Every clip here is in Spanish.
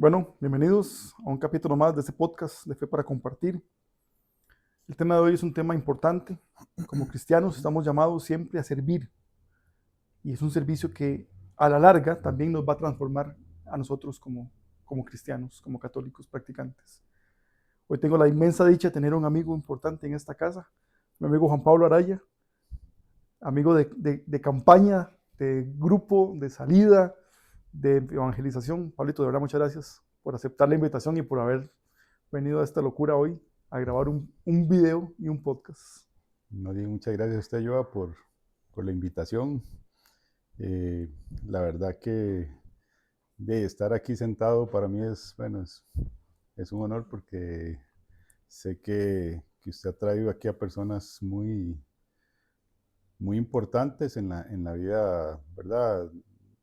Bueno, bienvenidos a un capítulo más de este podcast de Fe para Compartir. El tema de hoy es un tema importante. Como cristianos estamos llamados siempre a servir y es un servicio que a la larga también nos va a transformar a nosotros como cristianos, como católicos practicantes. Hoy tengo la inmensa dicha de tener un amigo importante en esta casa, mi amigo Juan Pablo Araya, amigo de campaña, de grupo, de salida, de evangelización. Pablito, de verdad, muchas gracias por aceptar la invitación y por haber venido a esta locura hoy a grabar un video y un podcast. No, bien, muchas gracias a usted, Joa, por la invitación. Eh, la verdad que de estar aquí sentado para mí es, bueno, es un honor porque sé que usted ha traído aquí a personas muy importantes en la vida, ¿verdad?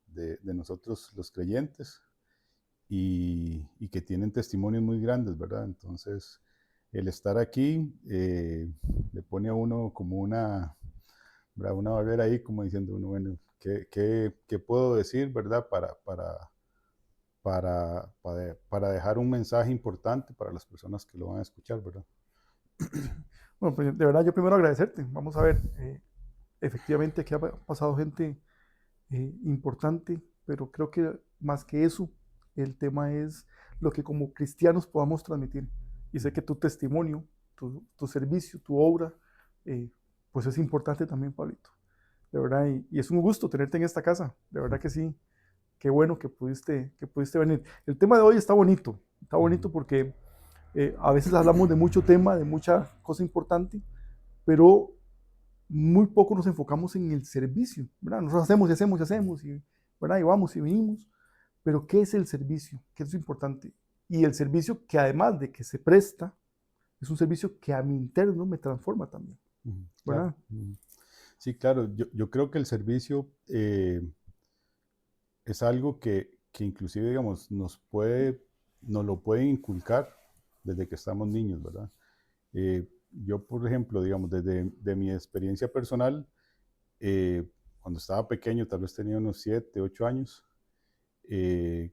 De nosotros los creyentes y que tienen testimonios muy grandes, ¿verdad? Entonces, el estar aquí le pone a uno como una barrera ahí, como diciendo uno, bueno, ¿qué puedo decir, verdad? Para dejar un mensaje importante para las personas que lo van a escuchar, ¿verdad? Bueno, pues de verdad yo primero agradecerte. Vamos a ver, efectivamente aquí ha pasado gente importante, pero creo que más que eso, el tema es lo que como cristianos podamos transmitir. Y sé que tu testimonio, tu servicio, tu obra, eh, pues es importante también, Pablito. De verdad, y es un gusto tenerte en esta casa. De verdad que sí. Qué bueno que pudiste venir. El tema de hoy está bonito porque a veces hablamos de mucho tema, de mucha cosa importante, pero muy poco nos enfocamos en el servicio, ¿verdad? Nosotros hacemos y hacemos y hacemos, y, ¿verdad? Y vamos y venimos, pero ¿qué es el servicio? ¿Qué es lo importante? Y el servicio que además de que se presta, es un servicio que a mi interno me transforma también, Claro. ¿verdad? Sí, claro, yo creo que el servicio es algo que inclusive, digamos, nos lo pueden inculcar desde que estamos niños, ¿verdad? Yo, por ejemplo, digamos, desde de mi experiencia personal, cuando estaba pequeño, tal vez tenía unos 7, 8 años, eh,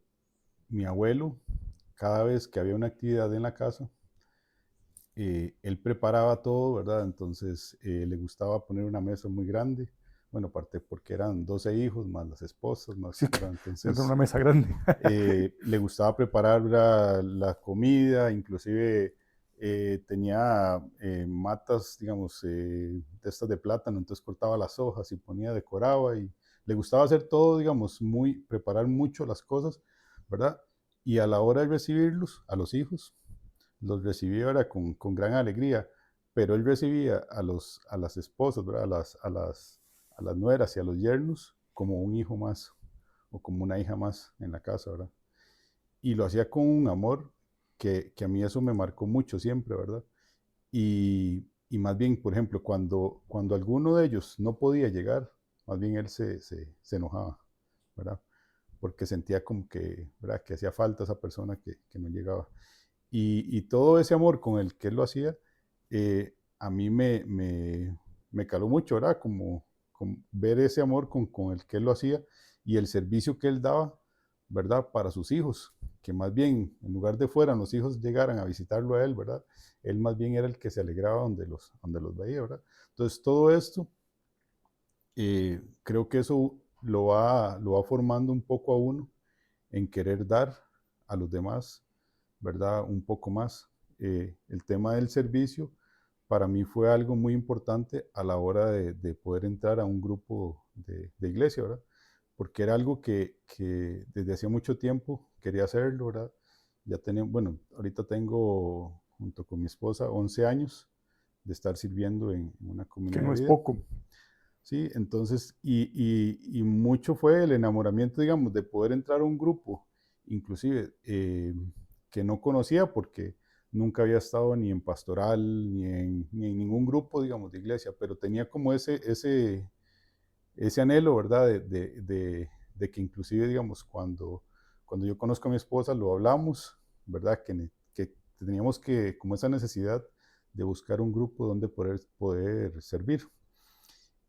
mi abuelo, cada vez que había una actividad en la casa, él preparaba todo, ¿verdad? Entonces le gustaba poner una mesa muy grande, bueno, aparte porque eran 12 hijos, más las esposas, Sí, más, ¿verdad? es una Entonces mesa grande. le gustaba preparar la comida, inclusive tenía matas, digamos, de estas de plátano, entonces cortaba las hojas y ponía, decoraba y le gustaba hacer todo, digamos, preparar mucho las cosas, ¿verdad? Y a la hora de recibirlos, a los hijos, los recibía ahora con gran alegría, pero él recibía a las esposas, ¿verdad? A las nueras y a los yernos como un hijo más o como una hija más en la casa, ¿verdad? Y lo hacía con un amor que a mí eso me marcó mucho siempre, ¿verdad? Y más bien, por ejemplo, cuando alguno de ellos no podía llegar, más bien él se enojaba, ¿verdad? Porque sentía como que, ¿verdad? Que hacía falta esa persona que no llegaba. Y todo ese amor con el que él lo hacía, a mí me caló mucho, ¿verdad? Como ver ese amor con el que él lo hacía y el servicio que él daba, ¿verdad? Para sus hijos, que más bien, en lugar de fueran los hijos llegaran a visitarlo a él, ¿verdad? Él más bien era el que se alegraba donde los veía, ¿verdad? Entonces, todo esto, creo que eso lo va formando un poco a uno en querer dar a los demás, ¿verdad? Un poco más. El tema del servicio para mí fue algo muy importante a la hora de poder entrar a un grupo de iglesia, ¿verdad? Porque era algo que desde hacía mucho tiempo quería hacerlo, ¿verdad? Ya tenía, bueno, ahorita tengo junto con mi esposa 11 años de estar sirviendo en una Que comunidad no de es vida. poco. Sí, entonces, y mucho fue el enamoramiento, digamos, de poder entrar a un grupo, inclusive que no conocía porque nunca había estado ni en pastoral, ni en ningún grupo, digamos, de iglesia, pero tenía como ese anhelo, ¿verdad? De que inclusive, digamos, cuando yo conozco a mi esposa, lo hablamos, ¿verdad? Que teníamos que, como esa necesidad de buscar un grupo donde poder servir.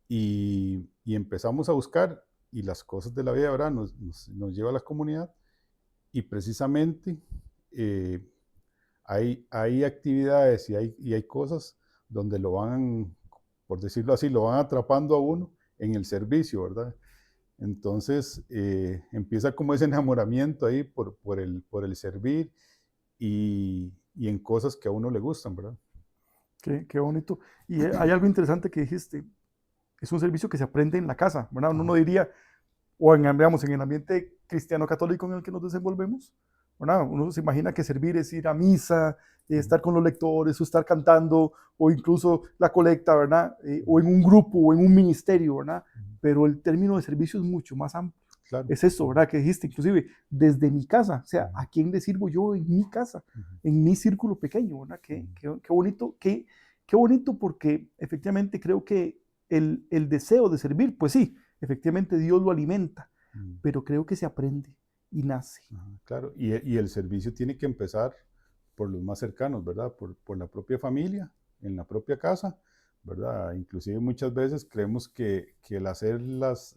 Y empezamos a buscar y las cosas de la vida, ¿verdad? Nos lleva a la comunidad y precisamente eh, hay actividades y hay cosas donde lo van, por decirlo así, lo van atrapando a uno en el servicio, ¿verdad? Entonces empieza como ese enamoramiento ahí por el servir y en cosas que a uno le gustan, ¿verdad? Qué bonito. Y hay algo interesante que dijiste, es un servicio que se aprende en la casa, ¿verdad? Uno no Ajá. diría, o en, digamos, en el ambiente cristiano católico en el que nos desenvolvemos, ¿verdad? Uno se imagina que servir es ir a misa, Ujú, estar con los lectores, o estar cantando, o incluso la colecta, ¿verdad? O ujú, en un grupo, o en un ministerio, ¿verdad? ujú. Pero el término de servicio es mucho más amplio. Claro. Es eso, Ujú, ¿verdad? Que dijiste, inclusive desde mi casa, o sea, ujú, ¿a quién le sirvo yo en mi casa, ujú, en mi círculo pequeño, ¿verdad? ujú, Qué bonito, qué bonito porque efectivamente creo que el deseo de servir, pues sí, efectivamente Dios lo alimenta, ujú. pero creo que se aprende y nace. Ajá, claro, y el servicio tiene que empezar por los más cercanos, ¿verdad? Por la propia familia, en la propia casa, ¿verdad? Inclusive muchas veces creemos que el hacer las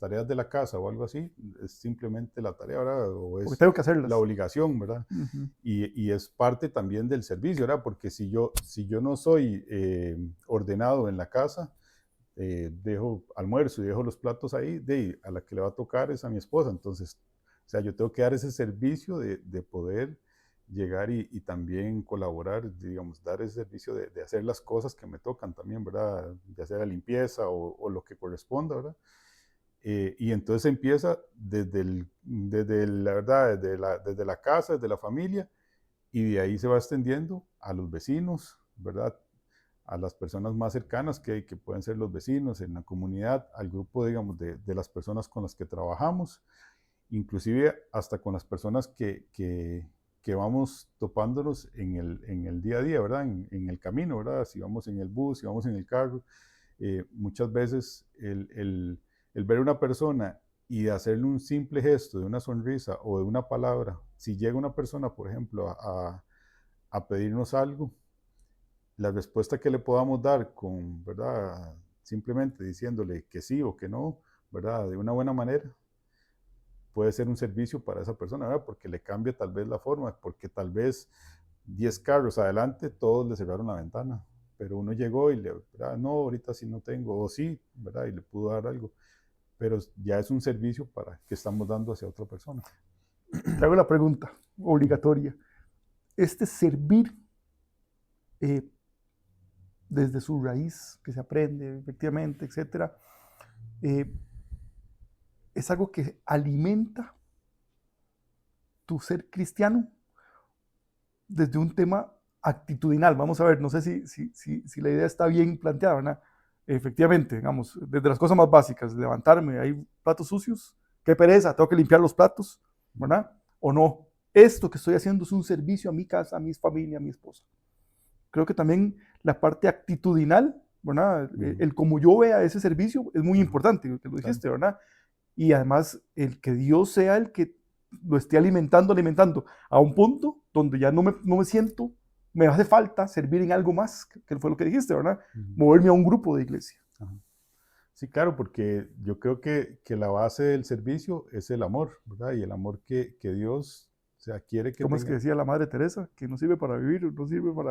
tareas de la casa o algo así es simplemente la tarea, ¿verdad? O Porque es tengo que la hacerlas. obligación, ¿verdad? Ujú. Y es parte también del servicio, ¿verdad? Porque si yo no soy ordenado en la casa, dejo almuerzo y dejo los platos ahí, a la que le va a tocar es a mi esposa. Entonces, o sea, yo tengo que dar ese servicio de poder llegar y también colaborar, digamos, dar ese servicio de hacer las cosas que me tocan también, ¿verdad? De hacer la limpieza o lo que corresponda, ¿verdad? Y entonces empieza la verdad, desde la casa, desde la familia, y de ahí se va extendiendo a los vecinos, ¿verdad? A las personas más cercanas que pueden ser los vecinos en la comunidad, al grupo, digamos, de las personas con las que trabajamos, inclusive hasta con las personas que vamos topándonos en el día a día, ¿verdad? En el camino, ¿verdad? Si vamos en el bus, si vamos en el carro, muchas veces el ver a una persona y hacerle un simple gesto de una sonrisa o de una palabra, si llega una persona, por ejemplo, a pedirnos algo, la respuesta que le podamos dar con, ¿verdad? Simplemente diciéndole que sí o que no, ¿verdad? De una buena manera, puede ser un servicio para esa persona, ¿verdad? Porque le cambia tal vez la forma, porque tal vez 10 carros adelante, todos le cerraron la ventana, pero uno llegó y le, ¿verdad? No, ahorita sí no tengo, o sí, ¿verdad? Y le pudo dar algo, pero ya es un servicio para que estamos dando hacia otra persona. Te hago la pregunta obligatoria. Este servir eh, desde su raíz, que se aprende efectivamente, etcétera, eh, es algo que alimenta tu ser cristiano desde un tema actitudinal. Vamos a ver, no sé si la idea está bien planteada, ¿verdad? Efectivamente, digamos, desde las cosas más básicas, levantarme, hay platos sucios, qué pereza, tengo que limpiar los platos, ¿verdad? O no, esto que estoy haciendo es un servicio a mi casa, a mi familia, a mi esposa. Creo que también la parte actitudinal, ¿verdad? Uh -huh. El cómo yo vea ese servicio es muy Uh -huh. importante, que lo Claro. dijiste, ¿verdad? Y además el que Dios sea el que lo esté alimentando, alimentando, a un punto donde ya no me siento, me hace falta servir en algo más, que fue lo que dijiste, ¿verdad? Uh -huh. Moverme a un grupo de iglesia. Ajá. Sí, claro, porque yo creo que la base del servicio es el amor, ¿verdad? Y el amor que Dios, o sea, quiere que ¿Cómo es que tenga decía la Madre Teresa? Que no sirve para vivir,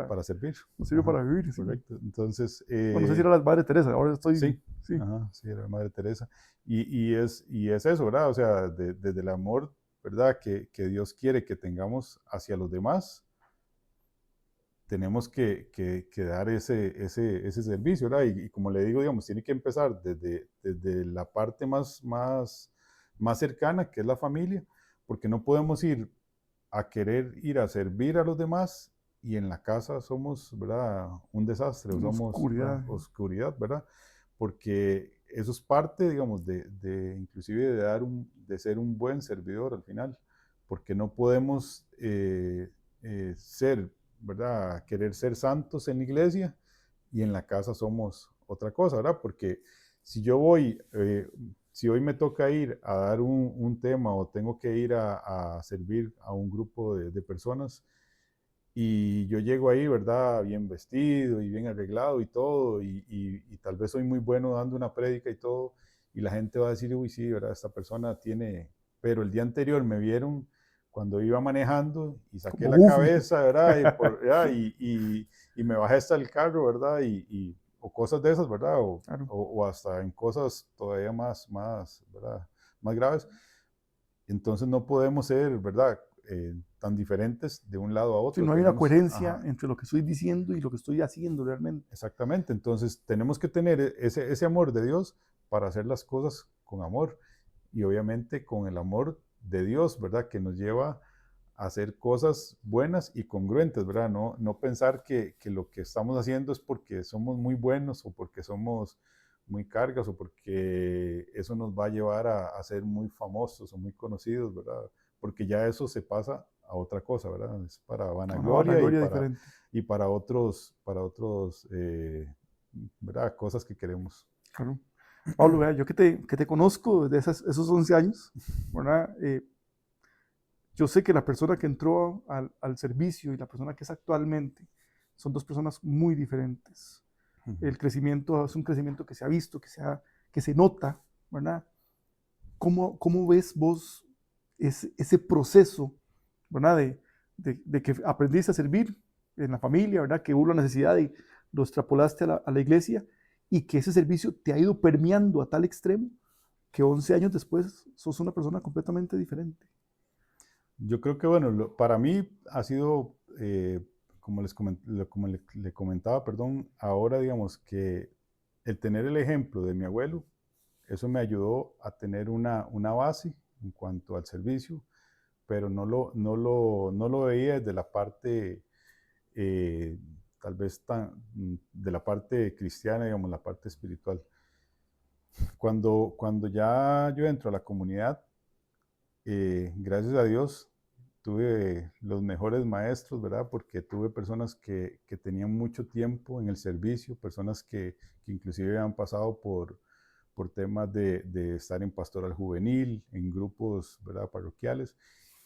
para servir. no sirve Ajá, para vivir, sí. correcto. Entonces, Bueno, no sé si era la Madre Teresa, ahora estoy, sí, sí. ajá, sí, era la Madre Teresa. Y es eso, ¿verdad? O sea, desde el amor, ¿verdad? Que Dios quiere que tengamos hacia los demás, tenemos que dar ese servicio, ¿verdad? Y como le digo, digamos, tiene que empezar desde la parte más cercana, que es la familia, porque no podemos ir a querer ir a servir a los demás y en la casa somos, ¿verdad? Un desastre, o Una somos, ¿verdad? oscuridad. Oscuridad, ¿verdad? Porque eso es parte, digamos, inclusive de ser un buen servidor al final, porque no podemos ser, ¿verdad? Querer ser santos en la iglesia y en la casa somos otra cosa, ¿verdad? Porque si yo voy, si hoy me toca ir a dar un tema o tengo que ir a servir a un grupo de personas y yo llego ahí, ¿verdad? Bien vestido y bien arreglado y todo, y tal vez soy muy bueno dando una prédica y todo, y la gente va a decir, uy, sí, ¿verdad? Esta persona tiene, pero el día anterior me vieron, cuando iba manejando y saqué Como la Goofy. cabeza, ¿verdad? ¿verdad? Y me bajé hasta el carro, ¿verdad? O cosas de esas, ¿verdad? Claro. O hasta en cosas todavía más, ¿verdad? Más graves. Entonces no podemos ser, ¿verdad? Tan diferentes de un lado a Si otro. no hay una Tenemos, coherencia ajá, entre lo que estoy diciendo y lo que estoy haciendo realmente. exactamente. Entonces tenemos que tener ese amor de Dios para hacer las cosas con amor y obviamente con el amor de Dios, ¿verdad? Que nos lleva a hacer cosas buenas y congruentes, ¿verdad? No pensar que lo que estamos haciendo es porque somos muy buenos o porque somos muy cargas o porque eso nos va a llevar a ser muy famosos o muy conocidos, ¿verdad? Porque ya eso se pasa a otra cosa, ¿verdad? Es para A una vanagloria vanagloria diferente. y para otros ¿verdad? Cosas que queremos. Claro. Pablo, vea, yo que te conozco desde esos 11 años, ¿verdad? Yo sé que la persona que entró al servicio y la persona que es actualmente son dos personas muy diferentes. El crecimiento es un crecimiento que se ha visto, que se nota, ¿verdad? ¿Cómo ves vos ese proceso, ¿verdad? De que aprendiste a servir en la familia, ¿verdad? Que hubo la necesidad y lo extrapolaste a la iglesia y que ese servicio te ha ido permeando a tal extremo que 11 años después sos una persona completamente diferente. Yo creo que, bueno, para mí ha sido, como como le comentaba, perdón, ahora digamos que el tener el ejemplo de mi abuelo, eso me ayudó a tener una base en cuanto al servicio, pero no lo veía desde la parte, eh, tal vez de la parte cristiana, digamos, la parte espiritual. Cuando ya yo entro a la comunidad, gracias a Dios, tuve los mejores maestros, ¿verdad? Porque tuve personas que tenían mucho tiempo en el servicio, personas que inclusive han pasado por temas de estar en pastoral juvenil, en grupos, ¿verdad? Parroquiales,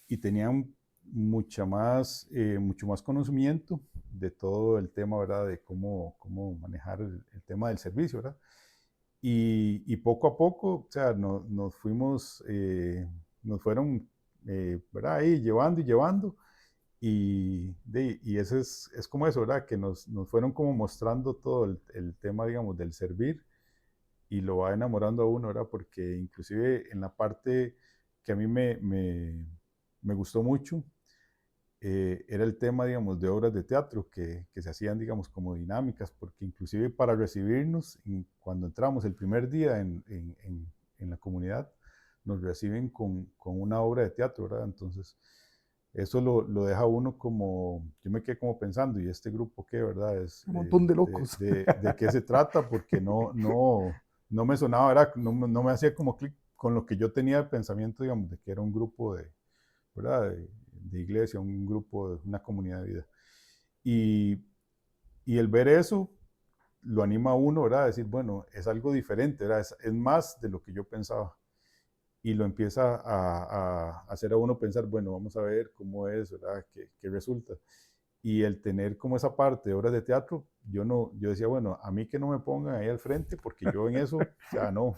y tenían mucho más conocimiento de todo el tema, ¿verdad? De cómo manejar el tema del servicio, ¿verdad? Y poco a poco, o sea, nos fuimos, nos fueron, ¿verdad? Ahí llevando y llevando. Y ese es como eso, ¿verdad? Que nos fueron como mostrando todo el tema, digamos, del servir y lo va enamorando a uno, ¿verdad? Porque inclusive en la parte que a mí me gustó mucho, era el tema, digamos, de obras de teatro que se hacían, digamos, como dinámicas, porque inclusive para recibirnos, cuando entramos el primer día en la comunidad, nos reciben con una obra de teatro, ¿verdad? Entonces, eso lo deja uno como, yo me quedé como pensando, ¿y este grupo qué, verdad? Un montón de De, locos. de qué se trata, porque no me sonaba, ¿verdad? No me hacía como clic con lo que yo tenía de pensamiento, digamos, de que era un grupo ¿verdad? De iglesia, un grupo, una comunidad de vida. Y, y el ver eso lo anima a uno, ¿verdad? A decir, bueno, es algo diferente, ¿verdad? Es más de lo que yo pensaba. Y lo empieza a hacer a uno pensar, bueno, vamos a ver cómo es, ¿verdad? ¿Qué resulta? Y el tener como esa parte de obras de teatro, yo decía, bueno, a mí que no me pongan ahí al frente, porque yo en eso, o sea, no,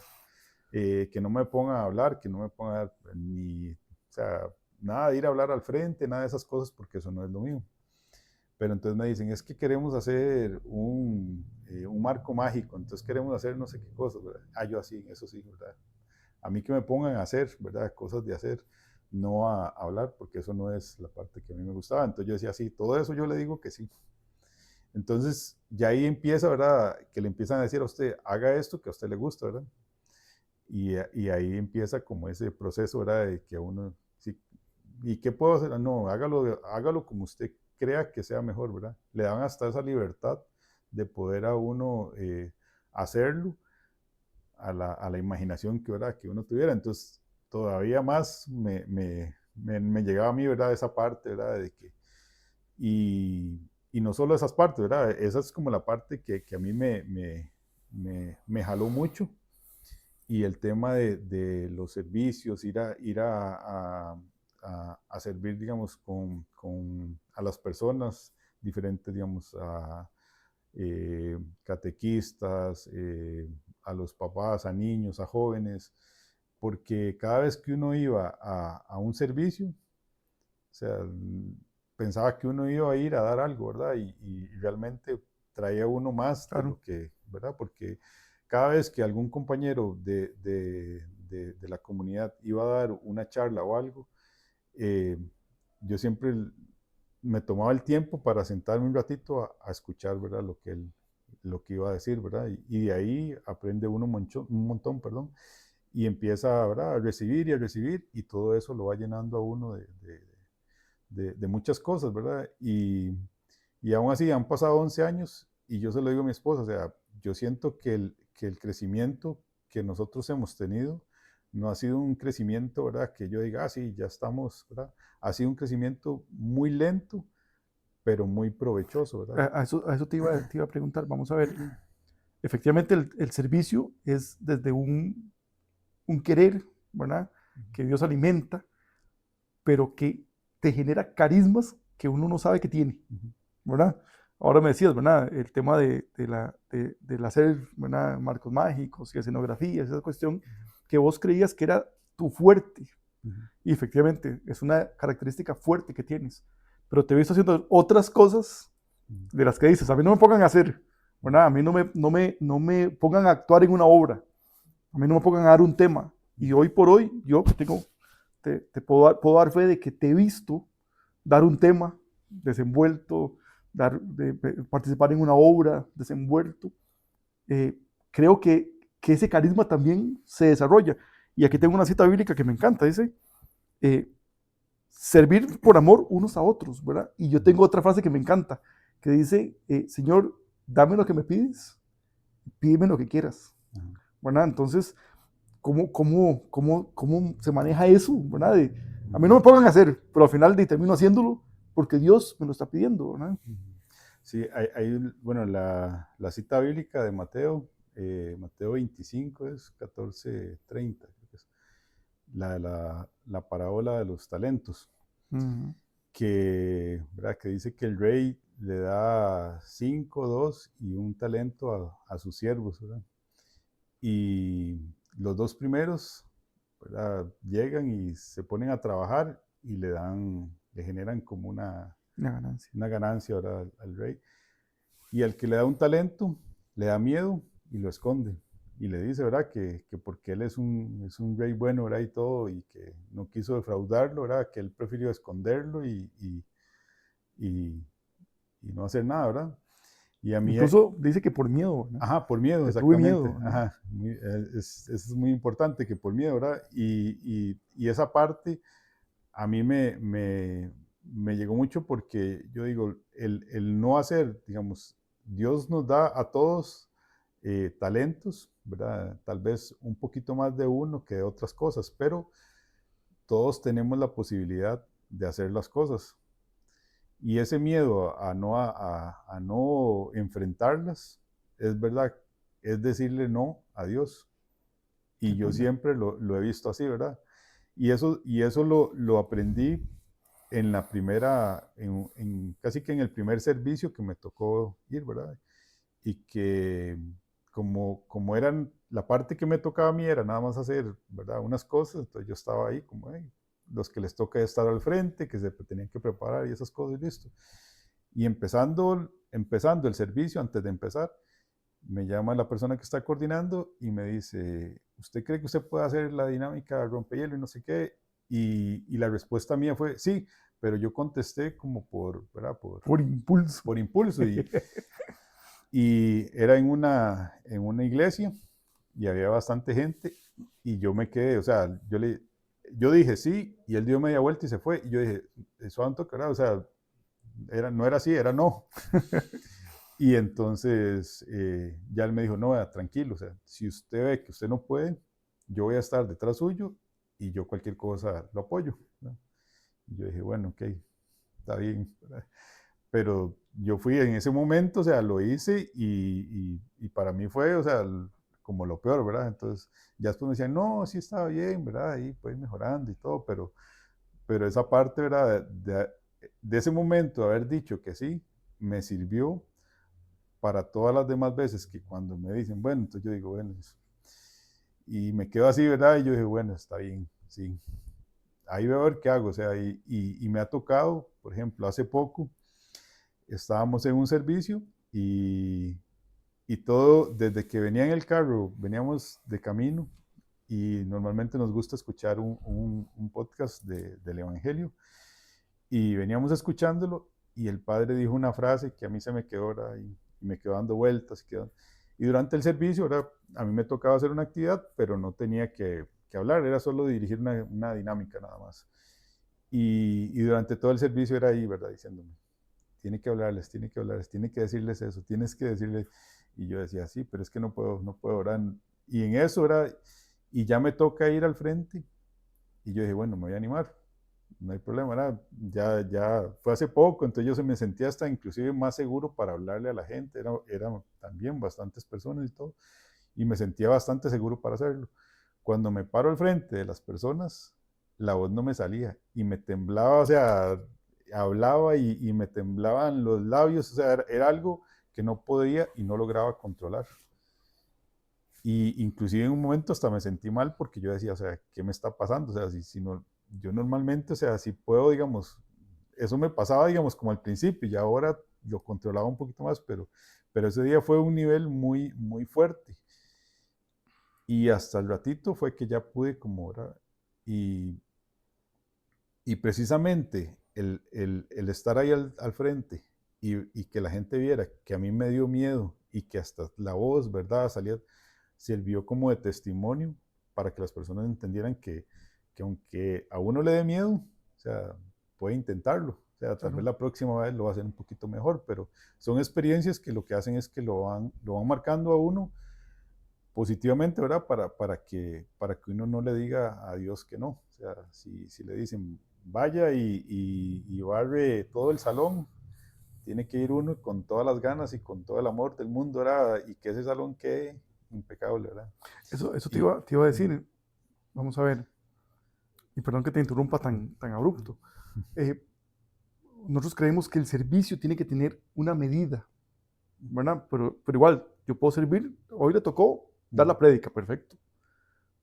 que no me pongan a hablar, que no me pongan ni, o sea, nada de ir a hablar al frente, nada de esas cosas, porque eso no es lo mío. Pero entonces me dicen, es que queremos hacer un marco mágico, entonces queremos hacer no sé qué cosas, ¿verdad? Ah, yo así, eso sí, ¿verdad? A mí que me pongan a hacer, ¿verdad? Cosas de hacer, no a hablar, porque eso no es la parte que a mí me gustaba. Entonces yo decía, sí, todo eso yo le digo que sí. Entonces ya ahí empieza, ¿verdad? Que le empiezan a decir a usted, haga esto que a usted le gusta, ¿verdad? Y ahí empieza como ese proceso, ¿verdad? De que uno, sí, ¿y qué puedo hacer? No, hágalo como usted crea que sea mejor, ¿verdad? Le dan hasta esa libertad de poder a uno hacerlo a la imaginación que, ¿verdad? Que uno tuviera. Entonces, todavía más me llegaba a mí, ¿verdad? Esa parte, ¿verdad? De que, y no solo esas partes, ¿verdad? Esa es como la parte que a mí me jaló mucho y el tema de los servicios, a servir, digamos, a las personas diferentes, digamos, catequistas, a los papás, a niños, a jóvenes, porque cada vez que uno iba a un servicio, sea, pensaba que uno iba a ir a dar algo, ¿verdad? Y realmente traía uno más de Claro. lo que, ¿verdad? Porque cada vez que algún compañero de la comunidad iba a dar una charla o algo, eh, yo siempre me tomaba el tiempo para sentarme un ratito a escuchar, ¿verdad? Lo que iba a decir, ¿verdad? Y de ahí aprende uno un montón, perdón, y empieza, ¿verdad? A recibir, y todo eso lo va llenando a uno de muchas cosas, ¿verdad? Y aún así han pasado 11 años y yo se lo digo a mi esposa, o sea, yo siento que el crecimiento que nosotros hemos tenido no ha sido un crecimiento, ¿verdad? Que yo diga, ah, sí, ya estamos, ¿verdad? Ha sido un crecimiento muy lento, pero muy provechoso, ¿verdad? A eso te iba a preguntar. Vamos a ver. Efectivamente, el servicio es desde un querer, ¿verdad? Que Dios alimenta, pero que te genera carismas que uno no sabe que tiene, Ujú, ¿verdad? Ahora me decías, ¿verdad? El tema del hacer, ¿verdad? Marcos mágicos y escenografías, esa cuestión que vos creías que era tu fuerte. ujú, Y efectivamente, es una característica fuerte que tienes. Pero te he visto haciendo otras cosas ujú, de las que dices, a mí no me pongan a hacer, ujú, ¿verdad? A mí no me pongan a actuar en una obra, a mí no me pongan a dar un tema. Y hoy por hoy, yo que tengo, puedo dar fe de que te he visto dar un tema desenvuelto, participar en una obra desenvuelto. Eh, creo que ese carisma también se desarrolla. Y aquí tengo una cita bíblica que me encanta, dice, eh, servir por amor unos a otros, ¿verdad? Y yo tengo otra frase que me encanta, que dice, Señor, dame lo que me pides, pídeme lo que quieras, ajá, ¿verdad? Entonces, ¿cómo se maneja eso, ¿verdad? A mí ujú, no me pongan a hacer, pero al final termino haciéndolo porque Dios me lo está pidiendo, ¿verdad? ujú. Sí, bueno, la cita bíblica de Mateo, Mateo 25 es 14:30, creo que es, la parábola de los talentos, Uh-huh. ¿verdad? Que dice que el rey le da 5, 2 y un talento a sus siervos, ¿verdad? Y los dos primeros, ¿verdad? Llegan y se ponen a trabajar y le generan como La ganancia. una ganancia, ¿verdad? Al rey. Y al que le da un talento, le da miedo y lo esconde. Y le dice, ¿verdad? Que porque él es un rey bueno, ¿verdad? Y todo, y que no quiso defraudarlo, ¿verdad? Que él prefirió esconderlo y, y no hacer nada, ¿verdad? Y a mí, Incluso dice que por miedo, ¿verdad? ajá, por miedo, Le tuve exactamente, miedo, ¿verdad? ajá, eso es muy importante, que por miedo, ¿verdad? Y esa parte a mí me llegó mucho porque yo digo, el no hacer, digamos, Dios nos da a todos talentos, ¿verdad? Tal vez un poquito más de uno que de otras cosas, pero todos tenemos la posibilidad de hacer las cosas. Y ese miedo a no enfrentarlas, es verdad, es decirle no a Dios. Y yo Totalmente. siempre lo he visto así, ¿verdad? Y eso lo aprendí en la primera, casi que en el primer servicio que me tocó ir, ¿verdad? Y que como eran, la parte que me tocaba a mí era nada más hacer, ¿verdad? Unas cosas, entonces yo estaba ahí como, hey, los que les toca estar al frente, que se tenían que preparar y esas cosas, y listo. Y empezando el servicio, antes de empezar, me llama la persona que está coordinando y me dice, ¿usted cree que usted puede hacer la dinámica rompehielo y no sé qué? Y la respuesta mía fue, sí, pero yo contesté como ¿verdad? Por impulso. Por impulso y era en una iglesia y había bastante gente y yo me quedé, o sea, yo dije sí y él dio media vuelta y se fue y yo dije, santo carajo, o sea, no era así, era no. Y entonces ya él me dijo, no, vea, tranquilo, o sea, si usted ve que usted no puede, yo voy a estar detrás suyo y yo cualquier cosa lo apoyo, ¿no? Y yo dije, bueno, ok, está bien, ¿verdad? Pero yo fui en ese momento, o sea, lo hice y para mí fue, o sea, como lo peor, ¿verdad? Entonces ya después me decían, no, sí estaba bien, ¿verdad? Ahí pues mejorando y todo, pero esa parte, ¿verdad? De ese momento, de haber dicho que sí, me sirvió para todas las demás veces que cuando me dicen, bueno, entonces yo digo, bueno, y me quedo así, ¿verdad? Y yo dije, bueno, está bien, sí. ahí veo a ver qué hago, o sea, y me ha tocado, por ejemplo, hace poco estábamos en un servicio y, y todo, desde que venía en el carro, veníamos de camino y normalmente nos gusta escuchar un podcast del Evangelio y veníamos escuchándolo y el padre dijo una frase que a mí se me quedó ¿verdad? Y me quedó dando vueltas. Y durante el servicio, ¿verdad? A mí me tocaba hacer una actividad, pero no tenía que hablar, era solo dirigir una dinámica nada más. Y durante todo el servicio era ahí, ¿verdad? Diciéndome, tiene que hablarles, tiene que decirles eso, tienes que decirles. Y yo decía, sí, pero es que no puedo orar. Y en eso era, y ya me toca ir al frente. Y yo dije, bueno, me voy a animar, no hay problema, ¿verdad? Ya fue hace poco, entonces yo se me sentía hasta inclusive más seguro para hablarle a la gente, era también bastantes personas y todo, y me sentía bastante seguro para hacerlo. Cuando me paro al frente de las personas, la voz no me salía y me temblaba, o sea, hablaba y me temblaban los labios, o sea, era algo que no podía y no lograba controlar. Y inclusive en un momento hasta me sentí mal porque yo decía, o sea, ¿qué me está pasando? O sea, si no, yo normalmente, o sea, si puedo, digamos, eso me pasaba, digamos, como al principio y ahora lo controlaba un poquito más, pero ese día fue un nivel muy fuerte. Y hasta el ratito fue que ya pude como orar. Y, y precisamente el estar ahí al frente y que la gente viera que a mí me dio miedo y que hasta la voz, ¿verdad? Salía, sirvió como de testimonio para que las personas entendieran que aunque a uno le dé miedo, o sea, puede intentarlo. O sea, tal vez Claro. la próxima vez lo va a hacer un poquito mejor, pero son experiencias que lo que hacen es que lo van marcando a uno positivamente, ¿verdad? Para que uno no le diga a Dios que no. O sea, si le dicen, vaya y barre todo el salón, tiene que ir uno con todas las ganas y con todo el amor del mundo, ¿verdad? Y que ese salón quede impecable, ¿verdad? Eso Y, te iba a ujú, decir. Vamos a ver, y perdón que te interrumpa tan abrupto. Eh, Nosotros creemos que el servicio tiene que tener una medida, ¿verdad? Pero igual, yo puedo servir, hoy le tocó dar la prédica, perfecto,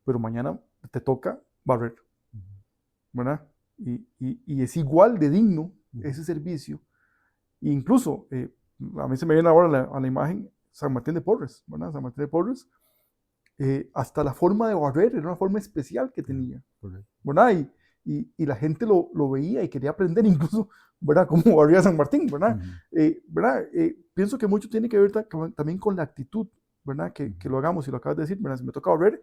pero mañana te toca barrer, ¿verdad? Y es igual de digno ese servicio. E incluso, a mí se me viene ahora a la imagen San Martín de Porres, ¿verdad? San Martín de Porres, hasta la forma de barrer era una forma especial que tenía, correcto. ¿verdad? Y la gente lo veía y quería aprender incluso, ¿verdad? Cómo barría San Martín, ¿verdad? Ujú, ¿Verdad? Pienso que mucho tiene que ver también con la actitud, ¿verdad? Que ujú, lo hagamos, y lo acabas de decir, ¿verdad? Si me toca barrer,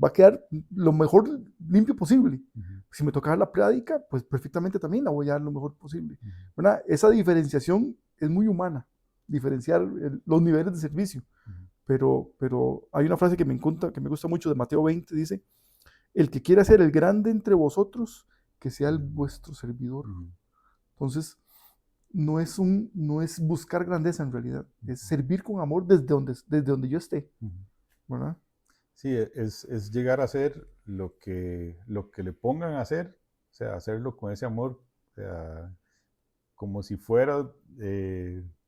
va a quedar lo mejor limpio posible. ujú, Si me toca dar la práctica, pues perfectamente también la voy a dar lo mejor posible, ujú, ¿verdad? Esa diferenciación es muy humana, diferenciar los niveles de servicio. ujú, Pero hay una frase que me gusta mucho de Mateo 20, dice, el que quiera ser el grande entre vosotros, que sea el vuestro servidor. ujú, Entonces, no es buscar grandeza en realidad, es ujú, servir con amor desde donde yo esté, ujú. ¿verdad? Sí, es llegar a hacer lo que le pongan a hacer, o sea, hacerlo con ese amor, o sea, como si fuera,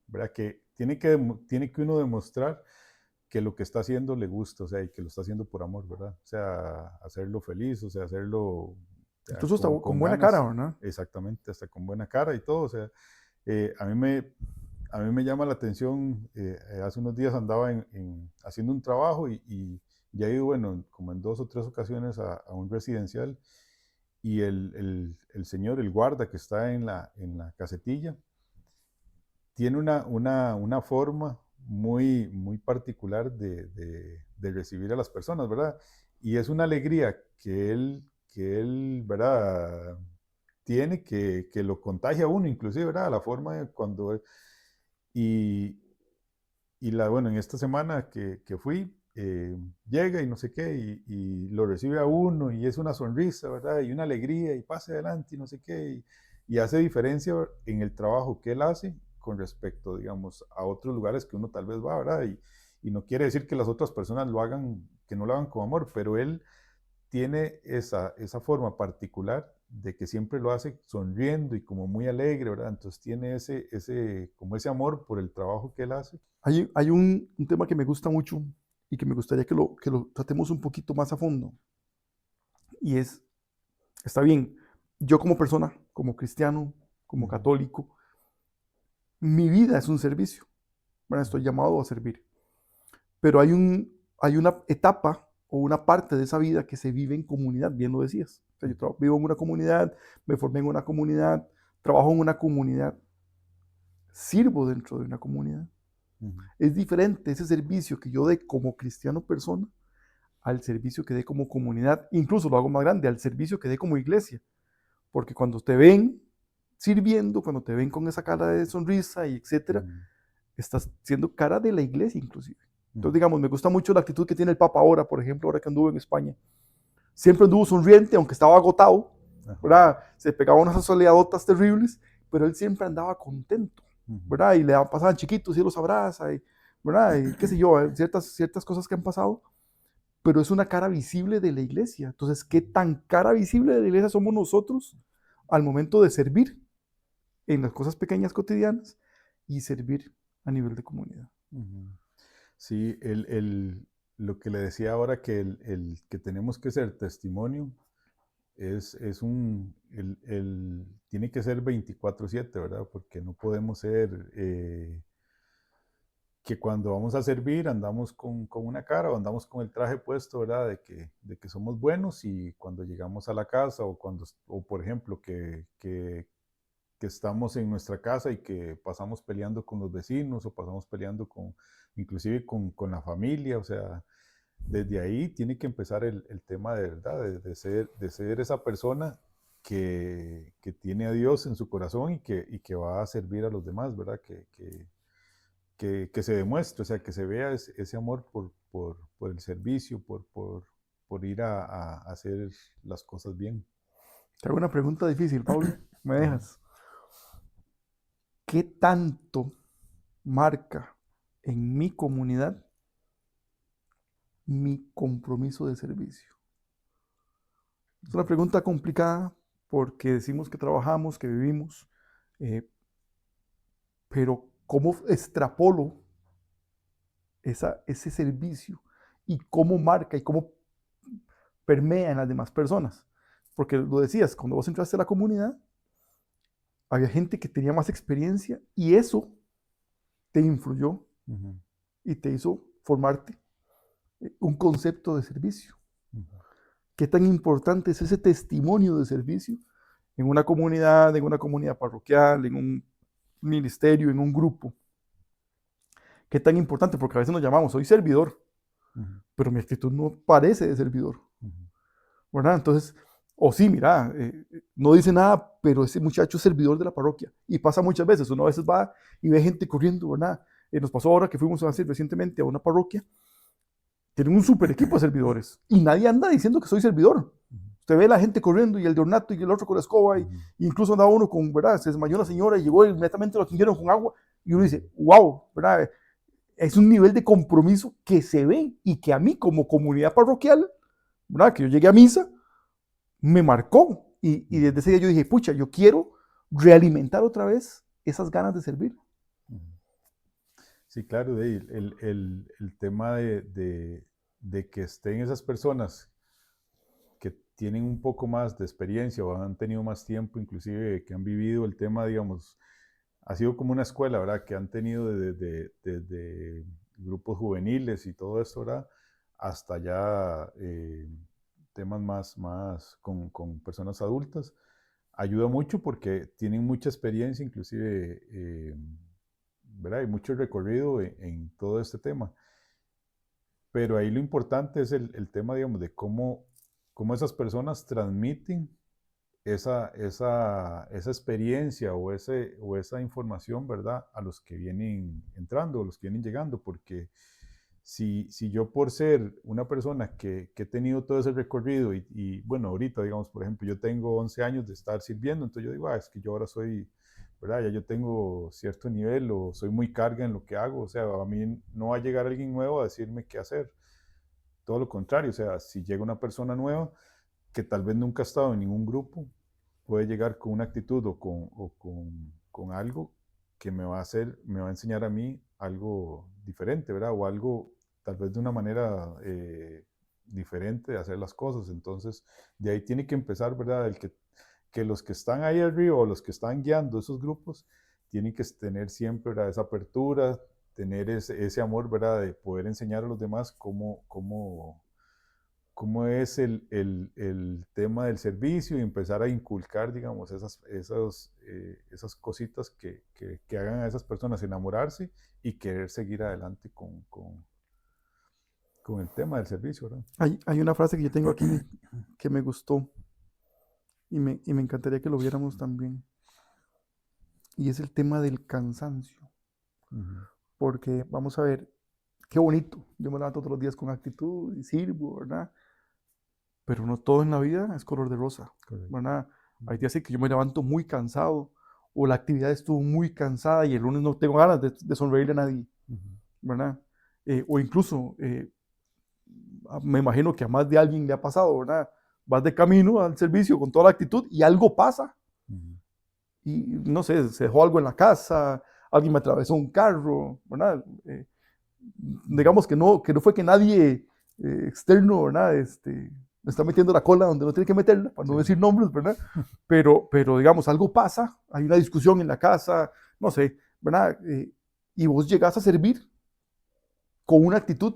¿verdad? Que tiene que uno demostrar que lo que está haciendo le gusta, o sea, y que lo está haciendo por amor, ¿verdad? O sea, hacerlo feliz, o sea, hacerlo o sea, Incluso hasta con con buena cara, ganas, ¿verdad? exactamente, hasta con buena cara y todo, o sea, eh, a mí me, a mí me llama la atención, hace unos días andaba haciendo un trabajo y ya he ido, bueno, como en dos o tres ocasiones a un residencial y el señor, el guarda que está en la casetilla, tiene una forma muy particular de recibir a las personas, ¿verdad? Y es una alegría ¿verdad? Tiene que lo contagia a uno, inclusive, ¿verdad? La forma de cuando... Y, bueno, en esta semana que fui, llega y no sé qué, y lo recibe a uno, y es una sonrisa, ¿verdad? Y una alegría, y pase adelante, y no sé qué, y hace diferencia en el trabajo que él hace con respecto, digamos, a otros lugares que uno tal vez va, ¿verdad? Y no quiere decir que las otras personas lo hagan, que no lo hagan con amor, pero él tiene esa forma particular de que siempre lo hace sonriendo y como muy alegre, ¿verdad? Entonces tiene como ese amor por el trabajo que él hace. Hay un tema que me gusta mucho y que me gustaría que lo tratemos un poquito más a fondo, y es Está bien, yo como persona, como cristiano, como Ujú, católico, mi vida es un servicio, ¿verdad? Estoy llamado a servir. Pero hay una etapa o una parte de esa vida que se vive en comunidad, bien lo decías. O sea, ujú, vivo en una comunidad, me formé en una comunidad, trabajo en una comunidad, sirvo dentro de una comunidad. ujú, Es diferente ese servicio que yo dé como cristiano persona al servicio que dé como comunidad, incluso lo hago más grande, al servicio que dé como iglesia. Porque cuando te ven sirviendo, cuando te ven con esa cara de sonrisa y etcétera, ujú, estás siendo cara de la iglesia inclusive. Entonces, ujú, digamos, me gusta mucho la actitud que tiene el Papa ahora, por ejemplo, ahora que anduvo en España. Siempre anduvo sonriente, aunque estaba agotado, ajá, ¿verdad? Se pegaba unas soleadotas terribles, pero él siempre andaba contento, ujú, ¿verdad? Y le pasaban chiquitos y él los abraza, y, ¿verdad? Y qué sé yo, ciertas cosas que han pasado, pero es una cara visible de la iglesia. Entonces, ¿qué tan cara visible de la iglesia somos nosotros al momento de servir en las cosas pequeñas cotidianas y servir a nivel de comunidad? ujú. Sí, lo que le decía ahora que el que tenemos que ser testimonio es tiene que ser 24/7, ¿verdad? Porque no podemos ser que cuando vamos a servir andamos con una cara o andamos con el traje puesto, ¿verdad? De que somos buenos y cuando llegamos a la casa o por ejemplo, que estamos en nuestra casa y que pasamos peleando con los vecinos o pasamos peleando inclusive con la familia, o sea, desde ahí tiene que empezar el tema de verdad, de ser esa persona que tiene a Dios en su corazón y que va a servir a los demás, ¿verdad? Que se demuestre, o sea, que se vea ese amor por el servicio, por ir a hacer las cosas bien. Te hago una pregunta difícil, Pablo. ¿Me Ujú. dejas? ¿Qué tanto marca en mi comunidad mi compromiso de servicio? Es una pregunta complicada porque decimos que trabajamos, que vivimos, eh, pero ¿cómo extrapolo ese servicio y cómo marca y cómo permea en las demás personas? Porque lo decías, cuando vos entraste a la comunidad, había gente que tenía más experiencia y eso te influyó Ujú, y te hizo formarte un concepto de servicio. ujú, ¿Qué tan importante es ese testimonio de servicio en una comunidad parroquial, en un ministerio, en un grupo? ¿Qué tan importante? Porque a veces nos llamamos, soy servidor, ujú, pero mi actitud no parece de servidor, ujú, ¿verdad? Entonces, o sí, mira, no dice nada, pero ese muchacho es servidor de la parroquia. Y pasa muchas veces, uno a veces va y ve gente corriendo, ¿verdad? Nos pasó ahora que fuimos a hacer recientemente a una parroquia, tienen un super equipo de servidores y nadie anda diciendo que soy servidor. Usted ve la gente corriendo y el de ornato y el otro con la escoba, y ujú, incluso andaba uno con, ¿verdad? Se desmayó una señora y llegó y inmediatamente lo atendieron con agua. Y uno ujú, dice, wow, ¿verdad? Es un nivel de compromiso que se ve y que a mí como comunidad parroquial, ¿verdad? Que yo llegué a misa, me marcó. Y ujú, desde ese día yo dije, pucha, yo quiero realimentar otra vez esas ganas de servir. ujú. Sí, claro, el tema de que estén esas personas que tienen un poco más de experiencia o han tenido más tiempo, inclusive que han vivido el tema, digamos, ha sido como una escuela, ¿verdad? Que han tenido desde grupos juveniles y todo esto, ¿verdad? Hasta ya temas más con personas adultas. Ayuda mucho porque tienen mucha experiencia, inclusive, ¿verdad? Hay mucho recorrido en todo este tema. Pero ahí lo importante es el tema, digamos, de cómo esas personas transmiten esa experiencia o esa información, ¿verdad? A los que vienen entrando, a los que vienen llegando, porque si yo por ser una persona que he tenido todo ese recorrido bueno, ahorita, digamos, por ejemplo, yo tengo 11 años de estar sirviendo, entonces yo digo, es que yo ahora soy, ¿verdad? Ya yo tengo cierto nivel o soy muy carga en lo que hago, o sea, a mí no va a llegar alguien nuevo a decirme qué hacer, todo lo contrario, o sea, si llega una persona nueva que tal vez nunca ha estado en ningún grupo, puede llegar con una actitud o con algo que me va a enseñar a mí algo diferente, ¿verdad? O algo tal vez de una manera diferente de hacer las cosas. Entonces, de ahí tiene que empezar, ¿verdad? Que los que están ahí arriba o los que están guiando esos grupos tienen que tener siempre, ¿verdad? Esa apertura, tener ese amor, ¿verdad? De poder enseñar a los demás cómo es el tema del servicio y empezar a inculcar, digamos, esas cositas que hagan a esas personas enamorarse y querer seguir adelante con el tema del servicio, ¿verdad? Hay una frase que yo tengo aquí que me gustó y me encantaría que lo viéramos también. Y es el tema del cansancio. Ujú, Porque vamos a ver, qué bonito. Yo me levanto todos los días con actitud y sirvo, ¿verdad? Pero no todo en la vida es color de rosa, correcto. ¿verdad? Hay días que yo me levanto muy cansado o la actividad estuvo muy cansada y el lunes no tengo ganas de sonreírle a nadie, Ujú, ¿verdad? O incluso, me imagino que a más de alguien le ha pasado, ¿verdad? Vas de camino al servicio con toda la actitud y algo pasa ujú, y no sé, se dejó algo en la casa, alguien me atravesó un carro, ¿verdad? Digamos que no fue que nadie externo, ¿verdad? Me está metiendo la cola donde no tiene que meterla, para no sí. decir nombres, ¿verdad? Pero digamos, algo pasa, hay una discusión en la casa, no sé, ¿verdad? Y vos llegás a servir con una actitud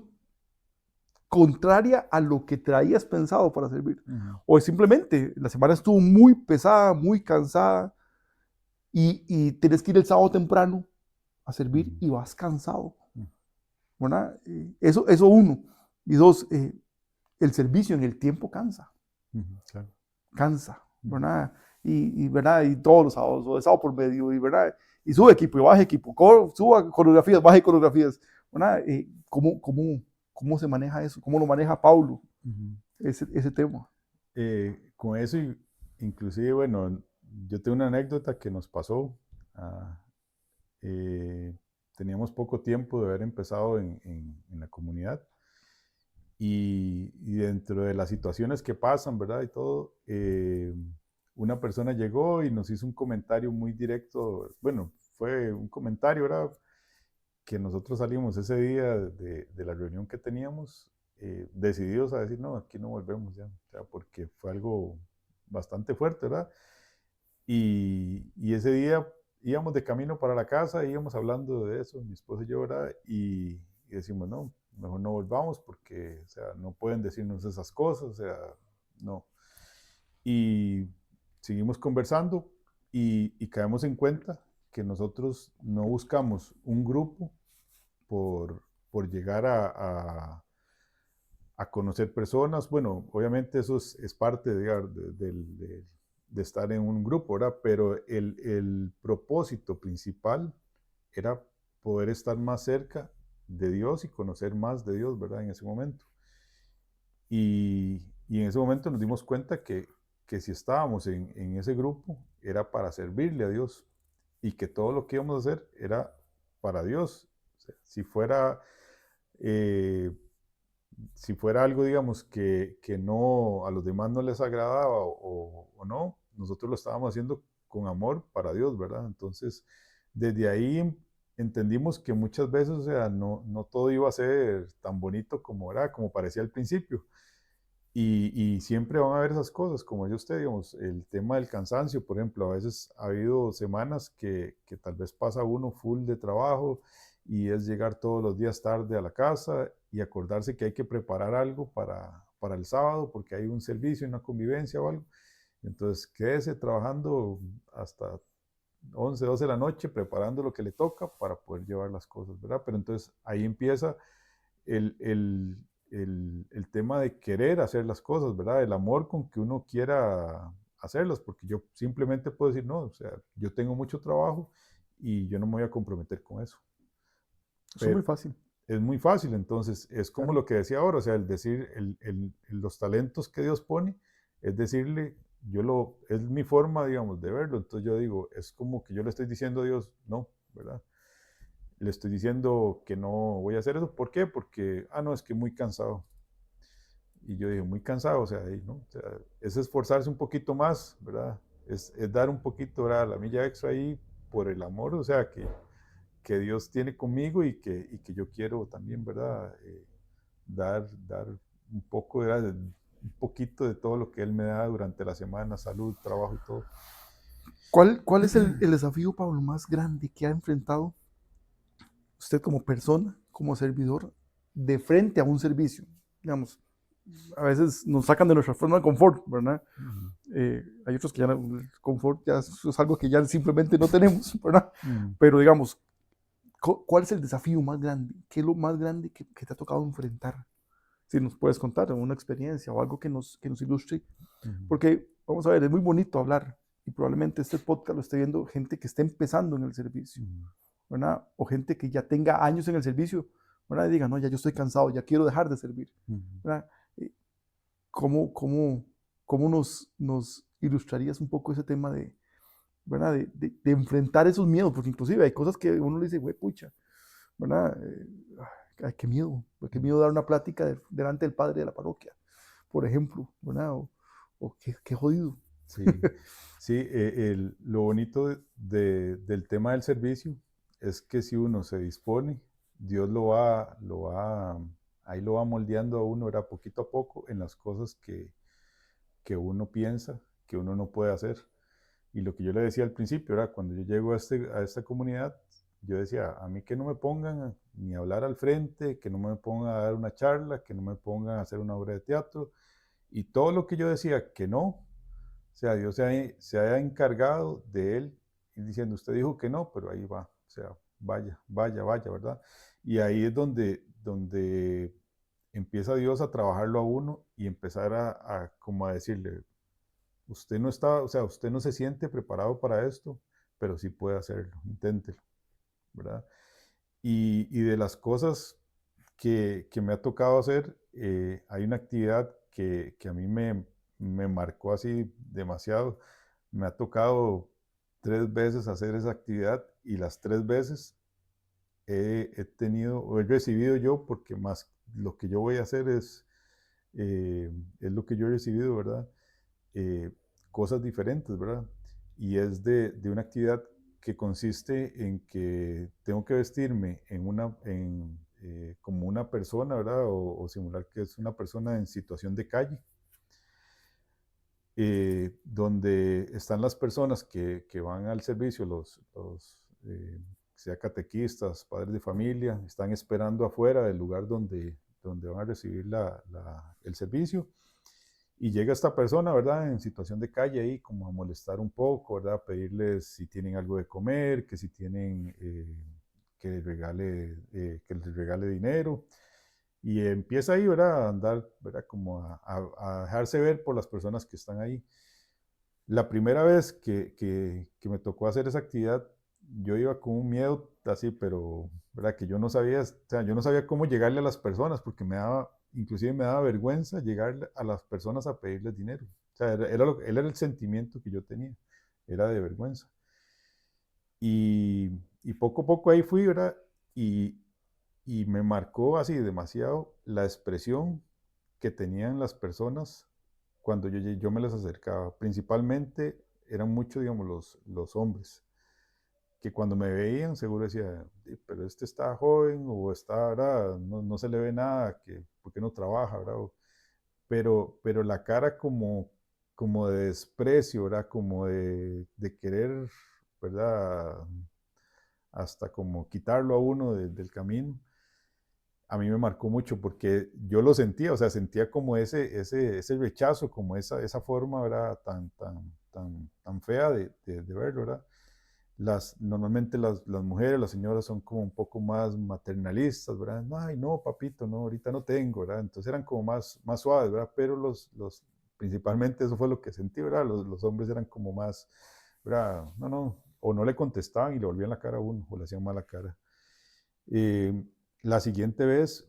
contraria a lo que traías pensado para servir. Ujú, O simplemente la semana estuvo muy pesada, muy cansada y tienes que ir el sábado temprano a servir ujú, y vas cansado, ujú, ¿verdad? Eso uno. Y dos, el servicio en el tiempo cansa, ujú, claro. cansa, Ujú, ¿verdad? ¿Verdad? Y todos los sábados, o de sábado por medio, y ¿verdad? Y sube equipo y baja equipo, suba coreografías, baja coreografías, ¿verdad? ¿Cómo se maneja eso? ¿Cómo lo maneja Paulo, ujú. ese tema? Con eso, inclusive, bueno, yo tengo una anécdota que nos pasó. ah, eh, Teníamos poco tiempo de haber empezado en la comunidad y dentro de las situaciones que pasan, ¿verdad? Y todo, una persona llegó y nos hizo un comentario muy directo, bueno, fue un comentario, ¿verdad? Que nosotros salimos ese día de la reunión que teníamos, decididos a decir, no, aquí no volvemos ya, o sea, porque fue algo bastante fuerte, ¿verdad? Y ese día íbamos de camino para la casa, íbamos hablando de eso, mi esposa y yo, ¿verdad? Y decimos, no, mejor no volvamos porque, o sea, no pueden decirnos esas cosas, o sea, no. Y seguimos conversando y caemos en cuenta que nosotros no buscamos un grupo por llegar a conocer personas. Bueno, obviamente eso es parte de estar en un grupo, ¿verdad? Pero el propósito principal era poder estar más cerca de Dios y conocer más de Dios, ¿verdad? En ese momento. Y en ese momento nos dimos cuenta que si estábamos en ese grupo era para servirle a Dios y que todo lo que íbamos a hacer era para Dios. O sea, eh, si fuera algo, digamos, que no a los demás no les agradaba o no, nosotros lo estábamos haciendo con amor para Dios, ¿verdad? Entonces, desde ahí entendimos que muchas veces, o sea, no todo iba a ser tan bonito como era, como parecía al principio. Y siempre van a haber esas cosas, como yo usted, digamos, el tema del cansancio, por ejemplo, a veces ha habido semanas que tal vez pasa uno full de trabajo y es llegar todos los días tarde a la casa y acordarse que hay que preparar algo para el sábado porque hay un servicio, una convivencia o algo. Entonces, quédese trabajando hasta 11 12 de la noche preparando lo que le toca para poder llevar las cosas, ¿verdad? Pero entonces ahí empieza el, el, el tema de querer hacer las cosas, ¿verdad? El amor con que uno quiera hacerlas, porque yo simplemente puedo decir, no, o sea, yo tengo mucho trabajo y yo no me voy a comprometer con eso. Eso es Pero muy fácil, es muy fácil, entonces es como claro. lo que decía ahora, o sea, el decir, los talentos que Dios pone, es decirle, es mi forma, digamos, de verlo, entonces yo digo, es como que yo le estoy diciendo a Dios, no, ¿verdad? Le estoy diciendo que no voy a hacer eso. ¿Por qué? Porque, no, es que muy cansado. Y yo dije, muy cansado, o sea, ¿no? O sea, es esforzarse un poquito más, ¿verdad? Es dar un poquito, ¿verdad? La milla extra ahí por el amor, o sea, que Dios tiene conmigo y que yo quiero también, ¿verdad? Dar un poco, era un poquito de todo lo que él me da durante la semana, salud, trabajo y todo. ¿Cuál es el desafío, Pablo, más grande que ha enfrentado usted como persona, como servidor, de frente a un servicio? Digamos, a veces nos sacan de nuestra zona de confort, ¿verdad? Hay otros que ya el confort ya es algo que ya simplemente no tenemos, ¿verdad? Pero digamos, ¿cuál es el desafío más grande? ¿Qué es lo más grande que te ha tocado enfrentar? Si nos puedes contar una experiencia o algo que nos ilustre, porque vamos a ver, es muy bonito hablar y probablemente este podcast lo esté viendo gente que esté empezando en el servicio, ¿verdad? O gente que ya tenga años en el servicio, ¿verdad? Y diga, no, ya yo estoy cansado, ya quiero dejar de servir, ¿verdad? ¿Cómo, cómo nos ilustrarías un poco ese tema de, ¿verdad? De enfrentar esos miedos, porque inclusive hay cosas que uno le dice, güey, pucha, ¿verdad? Ay, qué miedo dar una plática delante del padre de la parroquia, por ejemplo, ¿verdad? O qué jodido. Sí, sí, lo bonito del tema del servicio es que si uno se dispone, Dios ahí lo va moldeando a uno, era poquito a poco en las cosas que uno piensa que uno no puede hacer. Y lo que yo le decía al principio, era cuando yo llego a esta comunidad, yo decía, a mí que no me pongan ni a hablar al frente, que no me pongan a dar una charla, que no me pongan a hacer una obra de teatro. Y todo lo que yo decía que no, o sea, Dios se haya encargado de él y diciendo, usted dijo que no, pero ahí va, o sea, vaya, vaya, vaya, ¿verdad? Y ahí es donde empieza Dios a trabajarlo a uno y empezar como a decirle, usted no está, o sea, usted no se siente preparado para esto, pero sí puede hacerlo, inténtelo, ¿verdad? Y de las cosas que me ha tocado hacer, hay una actividad que a mí me marcó así demasiado. Me ha tocado 3 veces hacer esa actividad y las 3 veces he tenido o he recibido yo, porque más lo que yo voy a hacer es lo que yo he recibido, ¿verdad? eh, Cosas diferentes, ¿verdad? Y es de una actividad que consiste en que tengo que vestirme como una persona, ¿verdad? O simular que es una persona en situación de calle, donde están las personas que van al servicio, sea catequistas, padres de familia, están esperando afuera del lugar donde van a recibir el servicio. Y llega esta persona, ¿verdad? En situación de calle ahí, como a molestar un poco, ¿verdad? Pedirles si tienen algo de comer, que si tienen, que les regale dinero. Y empieza ahí, ¿verdad? A andar, ¿verdad? Como a dejarse ver por las personas que están ahí. La primera vez que me tocó hacer esa actividad, yo iba con un miedo así, pero, ¿verdad? Que yo no sabía, o sea, yo no sabía cómo llegarle a las personas, porque inclusive me daba vergüenza llegar a las personas a pedirles dinero. O sea, era el sentimiento que yo tenía, era de vergüenza. Y poco a poco ahí fui, ¿verdad? Y, y me marcó así demasiado la expresión que tenían las personas cuando yo me les acercaba. Principalmente eran muchos, digamos, los hombres, que cuando me veían seguro decía, pero este está joven o está, ¿verdad? No, no se le ve nada, ¿por qué no trabaja, ¿verdad? Pero la cara como de desprecio, ¿verdad? Como de querer, ¿verdad? Hasta como quitarlo a uno del camino, a mí me marcó mucho porque yo lo sentía, o sea, sentía como ese rechazo, como esa forma, ¿verdad? Tan fea de verlo, ¿verdad? Normalmente las mujeres, las señoras son como un poco más maternalistas, ¿verdad? No, ay, no, papito, no, ahorita no tengo, ¿verdad? Entonces eran como más suaves, ¿verdad? Pero principalmente eso fue lo que sentí, ¿verdad? Los hombres eran como más, ¿verdad? No, no, o no le contestaban y le volvían la cara a uno, o le hacían mala cara. Eh, la siguiente vez,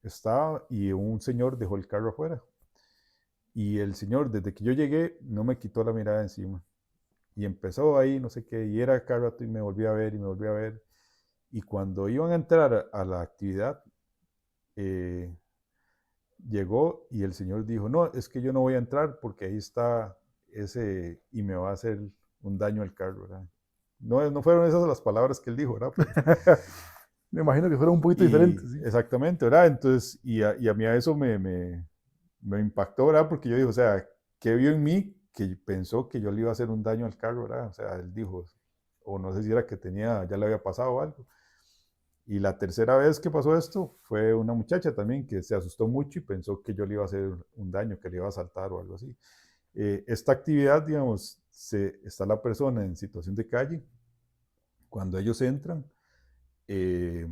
estaba y un señor dejó el carro afuera. Y el señor, desde que yo llegué, no me quitó la mirada encima. Y empezó ahí, no sé qué, y era cada rato y me volví a ver y me volví a ver. Y cuando iban a entrar a la actividad, eh, llegó y el señor dijo, no, es que yo no voy a entrar porque ahí está ese y me va a hacer un daño al carro, ¿verdad? No, no fueron esas las palabras que él dijo, ¿verdad? Me imagino que fuera un poquito diferente, Y sí. exactamente, ¿verdad? Entonces, y a mí a eso me impactó, ¿verdad? Porque yo digo, o sea, ¿qué vio en mí que pensó que yo le iba a hacer un daño al carro, ¿verdad? O sea, él dijo, o no sé si era que tenía, ya le había pasado algo. Y la tercera vez que pasó esto fue una muchacha también que se asustó mucho y pensó que yo le iba a hacer un daño, que le iba a asaltar o algo así. Esta actividad, digamos, está la persona en situación de calle. Cuando ellos entran, eh,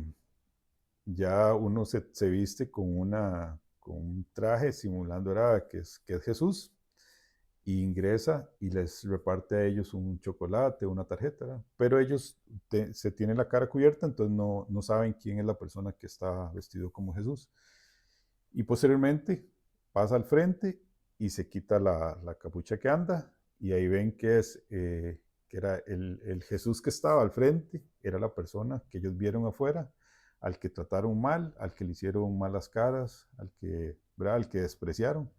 ya uno se viste con un traje simulando era que es Jesús, y ingresa y les reparte a ellos un chocolate, una tarjeta, ¿verdad? Pero ellos se tienen la cara cubierta, entonces no saben quién es la persona que está vestido como Jesús. Y posteriormente pasa al frente y se quita la capucha que anda, y ahí ven que era el Jesús que estaba al frente, era la persona que ellos vieron afuera, al que trataron mal, al que le hicieron malas caras, ¿verdad? Al que despreciaron.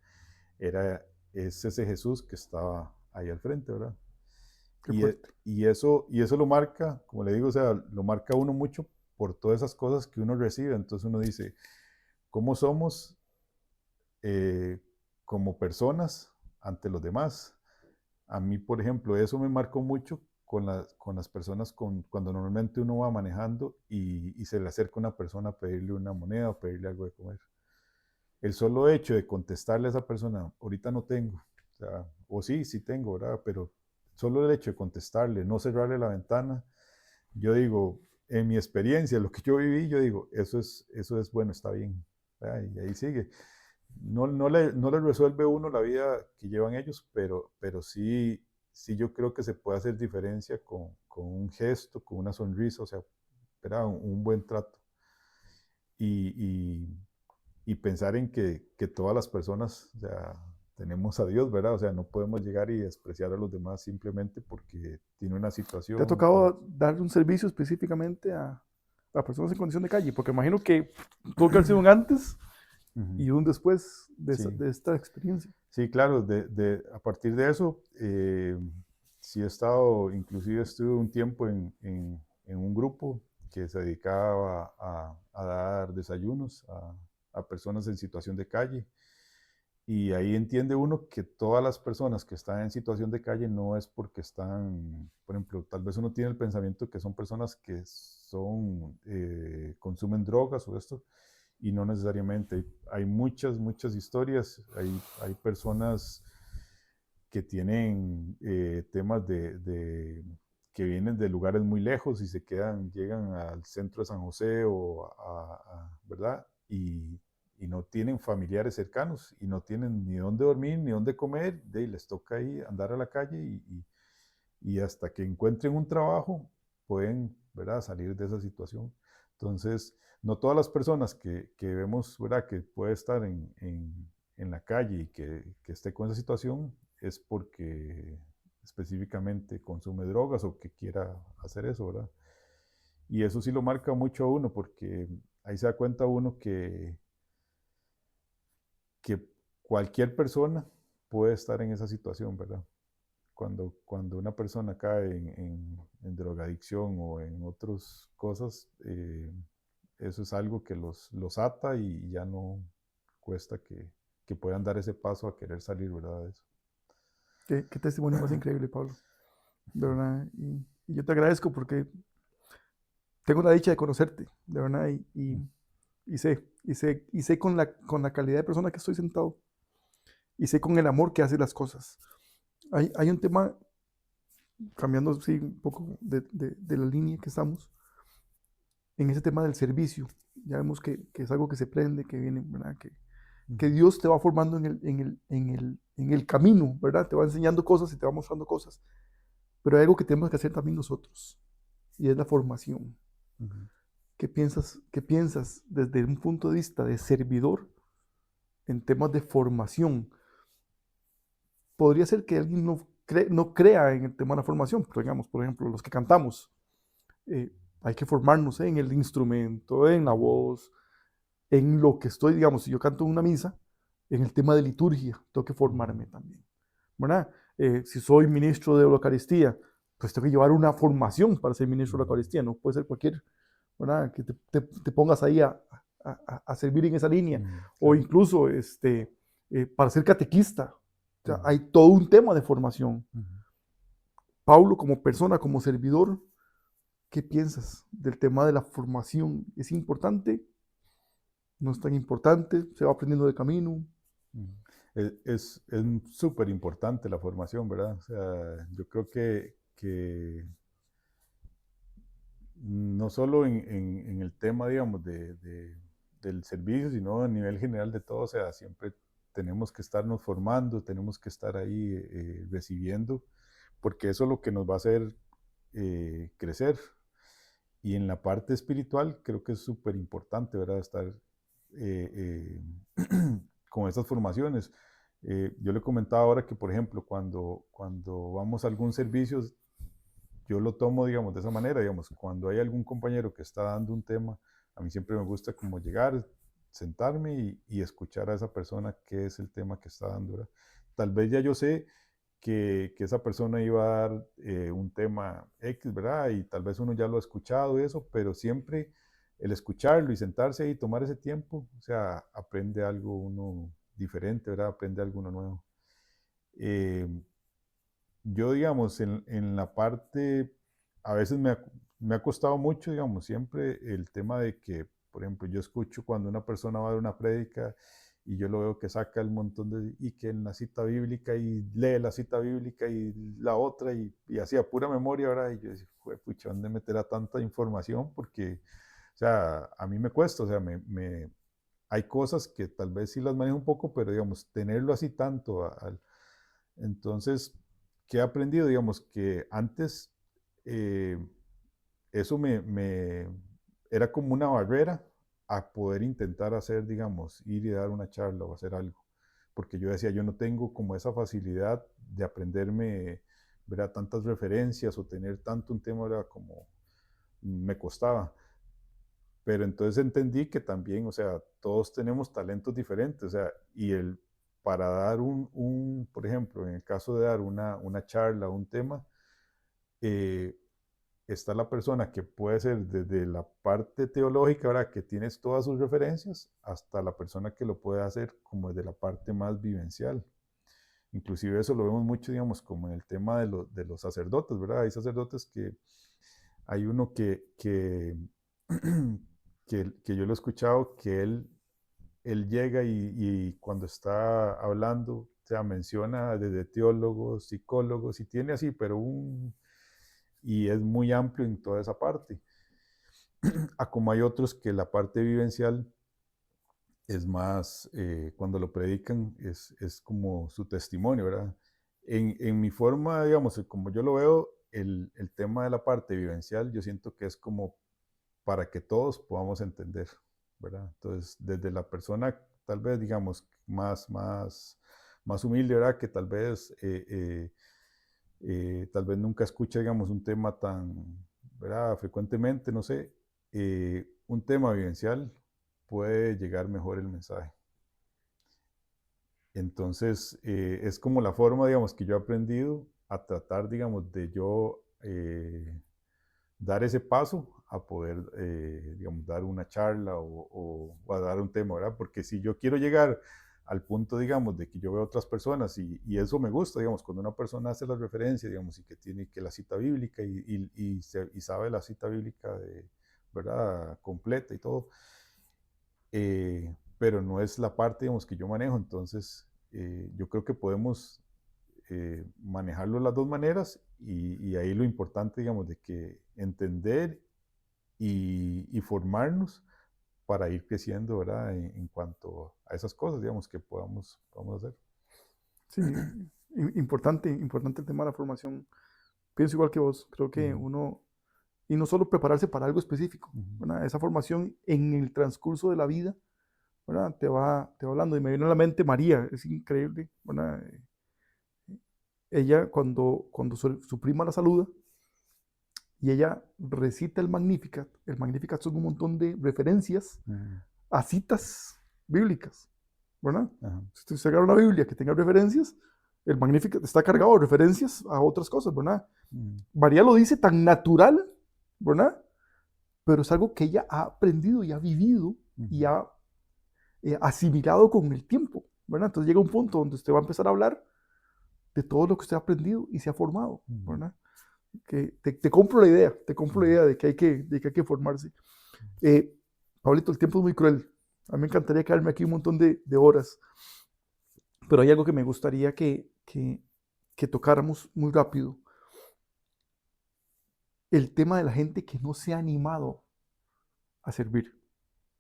Es ese Jesús que estaba ahí al frente, ¿verdad? Qué fuerte. Y eso lo marca, como le digo, o sea, lo marca uno mucho por todas esas cosas que uno recibe. Entonces uno dice, ¿cómo somos eh, como personas ante los demás? A mí, por ejemplo, eso me marcó mucho con las personas cuando normalmente uno va manejando y se le acerca una persona a pedirle una moneda o pedirle algo de comer. El solo hecho de contestarle a esa persona, ahorita no tengo, o sea, o sí, sí tengo, ¿verdad? Pero solo el hecho de contestarle, no cerrarle la ventana, yo digo, en mi experiencia, lo que yo viví, yo digo, eso es bueno, está bien, ¿verdad? Y ahí sigue. No le resuelve uno la vida que llevan ellos, pero sí, sí yo creo que se puede hacer diferencia con un gesto, con una sonrisa, o sea, ¿verdad? Un buen trato. Y, y pensar en que todas las personas, o sea, tenemos a Dios, ¿verdad? O sea, no podemos llegar y despreciar a los demás simplemente porque tiene una ¿Te ha situación. tocado dar un servicio específicamente a personas en condición de calle? Porque imagino que tuvo que haber sido un antes Ujú. y un después Sí, de esta experiencia. sí, claro, a partir de eso, sí he estado, inclusive estuve un tiempo en un grupo que se dedicaba a dar desayunos a personas en situación de calle. Y ahí entiende uno que todas las personas que están en situación de calle no es porque están, por ejemplo, tal vez uno tiene el pensamiento que son personas que consumen drogas o esto, y no necesariamente. Hay muchas, muchas historias. Hay personas que tienen temas que vienen de lugares muy lejos y llegan al centro de San José ¿verdad? Y no tienen familiares cercanos y no tienen ni dónde dormir ni dónde comer, y les toca ahí andar a la calle y hasta que encuentren un trabajo pueden, ¿verdad?, salir de esa situación. Entonces, no todas las personas que vemos, ¿verdad?, que puede estar en la calle y que esté con esa situación es porque específicamente consume drogas o que quiera hacer eso, ¿verdad? Y eso sí lo marca mucho a uno porque ahí se da cuenta uno que cualquier persona puede estar en esa situación, ¿verdad? Cuando una persona cae en drogadicción o en otras cosas, eso es algo que los ata y ya no cuesta que puedan dar ese paso a querer salir, ¿verdad? De eso. Qué testimonio más increíble, Pablo. De verdad. Y yo te agradezco porque tengo la dicha de conocerte, de verdad. Y sé con la calidad de persona que estoy sentado. Y sé con el amor que hace las cosas. Hay un tema, cambiando sí, un poco de la línea que estamos, en ese tema del servicio. Ya vemos que es algo que se prende, que viene, ¿verdad? Que Ujú, Dios te va formando en el camino, ¿verdad? Te va enseñando cosas y te va mostrando cosas. Pero hay algo que tenemos que hacer también nosotros, y es la formación. ujú. Qué piensas desde un punto de vista de servidor en temas de formación? Podría ser que alguien no crea en el tema de la formación, pero digamos, por ejemplo, los que cantamos, eh, hay que formarnos en el instrumento, en la voz, en lo que estoy, digamos, si yo canto una misa, en el tema de liturgia, tengo que formarme también, ¿verdad? Si soy ministro de la Eucaristía, pues tengo que llevar una formación para ser ministro de la Eucaristía, no puede ser ¿verdad? Que te pongas ahí a servir en esa línea, o Claro. incluso para ser catequista. O sea, Ujú, hay todo un tema de formación. ujú. Pablo, como persona, como servidor, ¿qué piensas del tema de la formación? ¿Es importante? ¿No es tan importante? ¿Se va aprendiendo de camino? Ujú. Es súper importante la formación, ¿verdad? O sea, yo creo que no solo en el tema, digamos, del servicio, sino a nivel general de todo, o sea, siempre tenemos que estarnos formando, tenemos que estar ahí recibiendo, porque eso es lo que nos va a hacer crecer. Y en la parte espiritual creo que es súper importante, ¿verdad? Estar con estas formaciones. Yo le comentaba ahora que, por ejemplo, cuando vamos a algún servicio, yo lo tomo, digamos, de esa manera, digamos, cuando hay algún compañero que está dando un tema, a mí siempre me gusta como llegar, sentarme y escuchar a esa persona qué es el tema que está dando, ¿verdad? Tal vez ya yo sé que esa persona iba a dar un tema X, ¿verdad? Y tal vez uno ya lo ha escuchado y eso, pero siempre el escucharlo y sentarse ahí y tomar ese tiempo, o sea, aprende algo uno diferente, ¿verdad? Aprende algo uno nuevo. Eh, yo, digamos, en la parte, a veces me ha costado mucho, digamos, siempre el tema de que, por ejemplo, yo escucho cuando una persona va a dar una prédica y yo lo veo que saca el montón de, y que en la cita bíblica y lee la cita bíblica y la otra y así a pura memoria, ¿verdad? Y yo decía, pucha, ¿dónde meterá tanta información? Porque, o sea, a mí me cuesta, o sea, hay cosas que tal vez sí las manejo un poco, pero digamos, tenerlo así tanto entonces, ¿qué he aprendido? Digamos que antes eh, eso era como una barrera a poder intentar hacer, digamos, ir y dar una charla o hacer algo. Porque yo decía, yo no tengo como esa facilidad de aprenderme, ¿verdad? Tantas referencias o tener tanto un tema, era como me costaba. Pero entonces entendí que también, o sea, todos tenemos talentos diferentes, o sea, para dar por ejemplo, en el caso de dar una charla, un tema, eh, está la persona que puede ser desde la parte teológica, ¿verdad? Que tienes todas sus referencias, hasta la persona que lo puede hacer como desde la parte más vivencial. Inclusive eso lo vemos mucho, digamos, como en el tema de los sacerdotes, ¿verdad? Hay sacerdotes que hay uno que yo lo he escuchado, que él llega y cuando está hablando, o sea, menciona desde teólogos, psicólogos, y tiene así, pero y es muy amplio en toda esa parte. A como hay otros que la parte vivencial es más, cuando lo predican, es como su testimonio, ¿verdad? En mi forma, digamos, como yo lo veo, el tema de la parte vivencial, yo siento que es como para que todos podamos entender, ¿verdad? Entonces, desde la persona, tal vez, digamos, más humilde, ¿verdad? Que tal vez nunca escucha, digamos, un tema tan, ¿verdad? Frecuentemente, no sé, un tema vivencial puede llegar mejor el mensaje. Entonces, es como la forma, digamos, que yo he aprendido a tratar, digamos, de yo dar ese paso a poder, digamos, dar una charla o a dar un tema, ¿verdad? Porque si yo quiero llegar al punto, digamos, de que yo veo otras personas y eso me gusta, digamos, cuando una persona hace la referencia, digamos, y que tiene que la cita bíblica y sabe la cita bíblica de, ¿verdad? Completa y todo, pero no es la parte, digamos, que yo manejo, entonces yo creo que podemos manejarlo de las dos maneras y ahí lo importante, digamos, de que entender y formarnos para ir creciendo, ¿verdad? En cuanto a esas cosas, digamos, que podamos hacer. Sí, importante el tema de la formación. Pienso igual que vos, creo que Ujú, uno, y no solo prepararse para algo específico, ujú, ¿verdad? Esa formación en el transcurso de la vida, ¿verdad? Te va hablando. Y me viene a la mente María, es increíble, ¿verdad? Ella cuando su prima la saluda y ella recita el Magnificat son un montón de referencias ujú, a citas bíblicas, ¿verdad? ajá, Si usted agarra una Biblia que tenga referencias, el Magnificat está cargado de referencias a otras cosas, ¿verdad? ujú, María lo dice tan natural, ¿verdad? pero es algo que ella ha aprendido y ha vivido y Ujú. ha asimilado con el tiempo, ¿verdad? Entonces llega un punto donde usted va a empezar a hablar de todo lo que usted ha aprendido y se ha formado, Ujú. ¿verdad? Que te compro la idea, te compro la Ujú. idea de que hay que formarse. Eh, Pablito, el tiempo es muy cruel. A mí me encantaría quedarme aquí un montón de horas, pero hay algo que me gustaría que tocáramos muy rápido. El tema de la gente que no se ha animado a servir,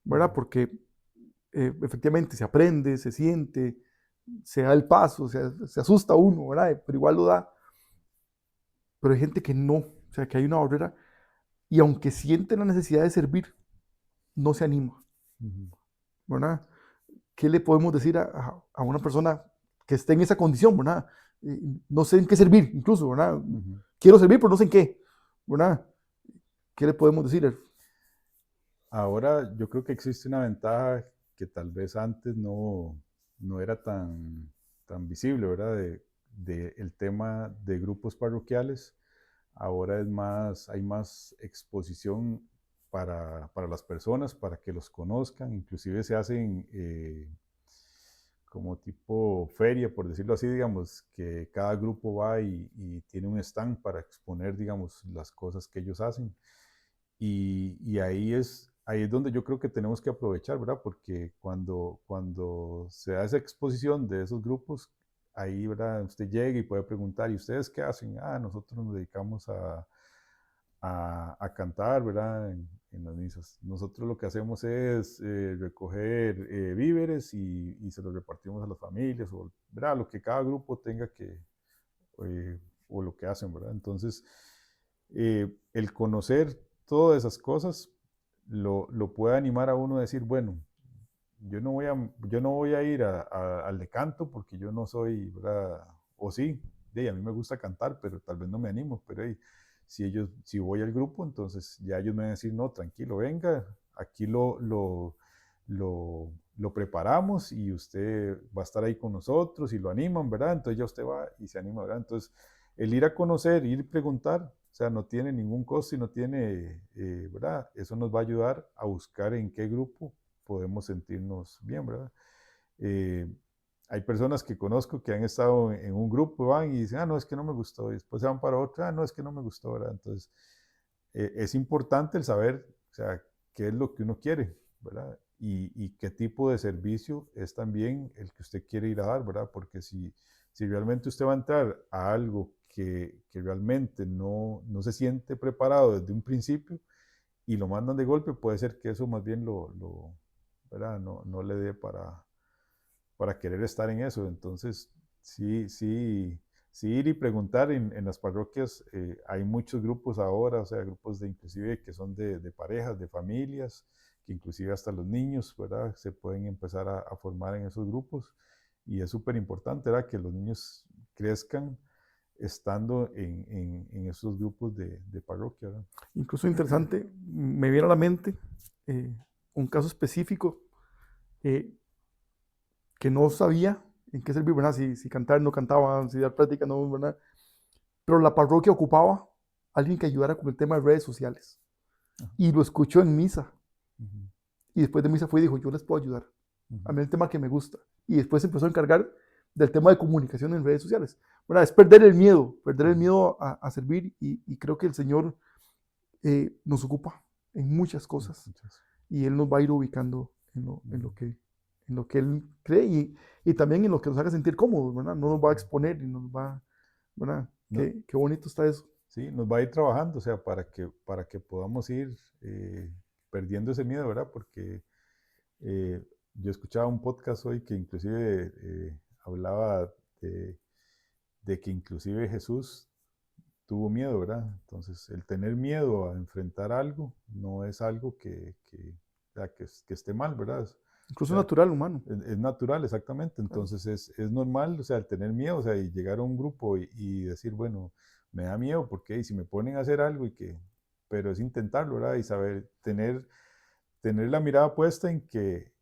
¿verdad? Ujú. Porque efectivamente se aprende, se siente, se da el paso, se asusta uno, ¿verdad? Pero igual lo da. Pero hay gente que no, o sea, que hay una barrera y aunque siente la necesidad de servir, no se anima, Ujú. ¿verdad? ¿Qué le podemos decir a una persona que esté en esa condición, ¿verdad? No sé en qué servir, incluso, ¿verdad? Ujú. Quiero servir, pero no sé en qué, ¿verdad? ¿Qué le podemos decir? Ahora yo creo que existe una ventaja que tal vez antes no era tan visible, ¿verdad? De el tema de grupos parroquiales. Ahora hay más exposición para las personas, para que los conozcan. Inclusive se hacen como tipo feria, por decirlo así, digamos, que cada grupo va y tiene un stand para exponer, digamos, las cosas que ellos hacen. Y ahí es donde yo creo que tenemos que aprovechar, ¿verdad? Porque cuando se da esa exposición de esos grupos, ahí, ¿verdad? Usted llega y puede preguntar, ¿y ustedes qué hacen? Ah, nosotros nos dedicamos a cantar, ¿verdad? En las misas. Nosotros lo que hacemos es recoger víveres y se los repartimos a las familias, o, ¿verdad? Lo que cada grupo tenga eh, o lo que hacen, ¿verdad? Entonces, el conocer todas esas cosas lo puede animar a uno a decir, bueno, yo no voy a ir al de canto porque yo no soy, ¿verdad? O sí, a mí me gusta cantar, pero tal vez no me animo, pero si voy al grupo, entonces ya ellos me van a decir, no, tranquilo, venga, aquí lo preparamos y usted va a estar ahí con nosotros y lo animan, ¿verdad? Entonces ya usted va y se anima, ¿verdad? Entonces, el ir a conocer, ir a preguntar, o sea, no tiene ningún costo y no tiene, ¿verdad? Eso nos va a ayudar a buscar en qué grupo podemos sentirnos bien, ¿verdad? Eh, Hay personas que conozco que han estado en un grupo, van y dicen, ah, no, es que no me gustó, y después se van para otro, ah, no, es que no me gustó, ¿verdad? Entonces, es importante el saber, o sea, qué es lo que uno quiere, ¿verdad? Y qué tipo de servicio es también el que usted quiere ir a dar, ¿verdad? Porque si realmente usted va a entrar a algo que realmente no se siente preparado desde un principio y lo mandan de golpe, puede ser que eso más bien ¿verdad? No le dé para querer estar en eso. Entonces, sí, sí, sí ir y preguntar en las parroquias, hay muchos grupos ahora, o sea, grupos de inclusive que son de parejas, de familias, que inclusive hasta los niños, ¿verdad? Se pueden empezar a formar en esos grupos y es súper importante, ¿verdad? Que los niños crezcan estando en esos grupos de parroquia, ¿verdad? Incluso interesante, me viene a la mente eh, un caso específico eh, que no sabía en qué servir, ¿verdad? Si cantar, no cantaba, si dar práctica, no, ¿verdad? Pero la parroquia ocupaba a alguien que ayudara con el tema de redes sociales. Ajá. Y lo escuchó en misa. Ujú. Y después de misa fue y dijo, yo les puedo ayudar. A Ujú. mí el tema que me gusta. Y después se empezó a encargar del tema de comunicación en redes sociales. Bueno, es perder el Ujú. miedo a servir y creo que el Señor nos ocupa en muchas cosas Muchas. y Él nos va a ir ubicando en lo, en Ujú. lo que, en lo que Él cree y también en lo que nos haga sentir cómodos, ¿verdad? No nos va a exponer y nos va, ¿verdad? No, Qué bonito está eso. sí, nos va a ir trabajando, o sea, para que podamos ir perdiendo ese miedo, ¿verdad? Porque yo escuchaba un podcast hoy que inclusive hablaba de, de que inclusive Jesús tuvo miedo, ¿verdad? Entonces, el tener miedo a enfrentar algo no es algo o sea, que esté mal, ¿verdad? O Incluso sea, natural, humano. es natural, exactamente. Claro. Entonces es normal, o sea, el tener miedo, o sea, y llegar a un grupo y decir, bueno, me da miedo porque si me ponen a hacer algo pero es intentarlo, ¿verdad? Y saber tener la mirada puesta en que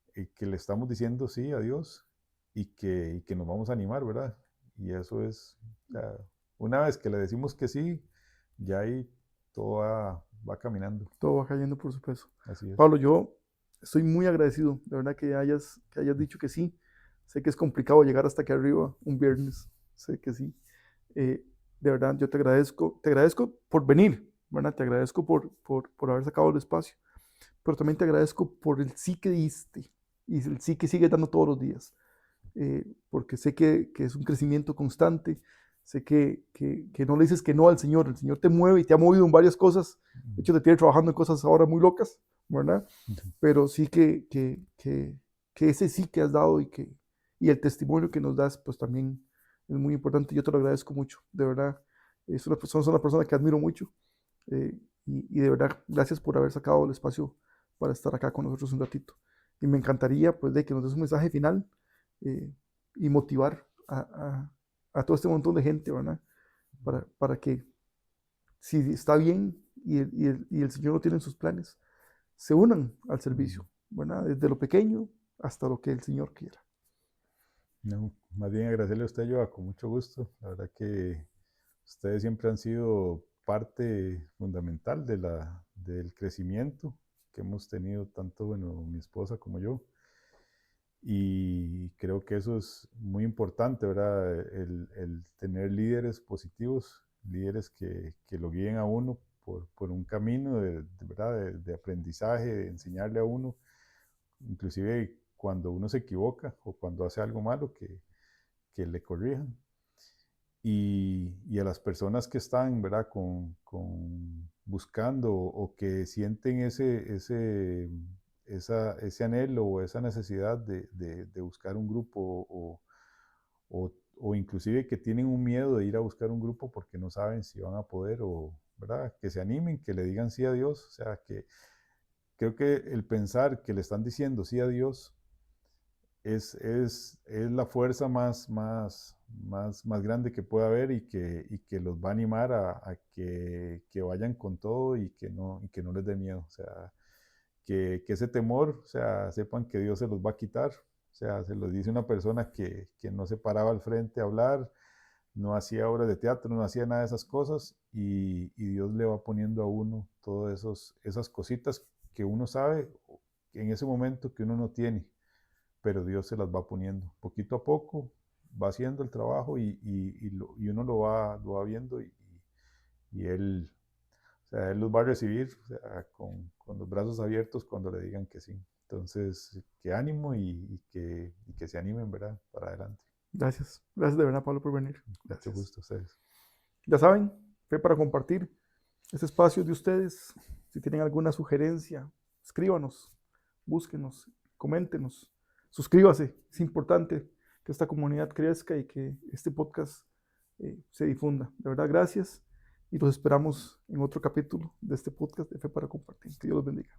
le estamos diciendo sí a Dios y que nos vamos a animar, ¿verdad? Y eso es, o sea, una vez que le decimos que sí, ya ahí todo va caminando. Todo va cayendo por su peso. Así es. Pablo, yo estoy muy agradecido, de verdad, que hayas dicho que sí. Sé que es complicado llegar hasta aquí arriba un viernes, sé que sí. De verdad, yo te agradezco por venir, ¿verdad? Te agradezco por haber sacado el espacio, pero también te agradezco por el sí que diste y el sí que sigues dando todos los días, porque sé que es un crecimiento constante, sé que no le dices que no al Señor, el Señor te mueve y te ha movido en varias cosas, de hecho te tiene trabajando en cosas ahora muy locas, ¿verdad? Pero sí que ese sí que has dado y el testimonio que nos das, pues también es muy importante. Yo te lo agradezco mucho, de verdad. Sos una persona que admiro mucho, y de verdad, gracias por haber sacado el espacio para estar acá con nosotros un ratito. Y me encantaría, pues, de que nos des un mensaje final, eh, y motivar a todo este montón de gente, ¿verdad? Para que, si está bien y el Señor lo tiene en sus planes, se unan al servicio, ¿verdad? Desde lo pequeño hasta lo que el Señor quiera. No, más bien agradecerle a usted, Joa, con mucho gusto. La verdad que ustedes siempre han sido parte fundamental del crecimiento que hemos tenido tanto, bueno, mi esposa como yo. Y creo que eso es muy importante, ¿verdad? El tener líderes positivos, líderes que lo guíen a uno por un camino ¿verdad? De aprendizaje, de enseñarle a uno, inclusive cuando uno se equivoca o cuando hace algo malo, que le corrijan. Y a las personas que están, ¿verdad? Buscando o que sienten ese anhelo o esa necesidad de buscar un grupo o inclusive que tienen un miedo de ir a buscar un grupo porque no saben si van a poder o, ¿verdad? Que se animen, que le digan sí a Dios. O sea, que creo que el pensar que le están diciendo sí a Dios es la fuerza más grande que puede haber y que los va a animar a que vayan con todo y que no les dé miedo. O sea, que ese temor, o sea, sepan que Dios se los va a quitar. O sea, se los dice una persona que no se paraba al frente a hablar, no hacía obras de teatro, no hacía nada de esas cosas y Dios le va poniendo a uno todas esas cositas que uno sabe en ese momento que uno no tiene, pero Dios se las va poniendo. Poquito a poco va haciendo el trabajo y uno lo va viendo y Él, o sea, Él los va a recibir, o sea, con los brazos abiertos cuando le digan que sí. Entonces, que ánimo y que se animen, ¿verdad? Para adelante. Gracias. Gracias de verdad, Pablo, por venir. Mucho Gracias. gusto a ustedes. Ya saben, fe para compartir este espacio de ustedes. Si tienen alguna sugerencia, escríbanos, búsquenos, coméntenos, suscríbase. Es importante que esta comunidad crezca y que este podcast se difunda. De verdad, gracias. Y los esperamos en otro capítulo de este podcast de Fe para Compartir. Que Dios los bendiga.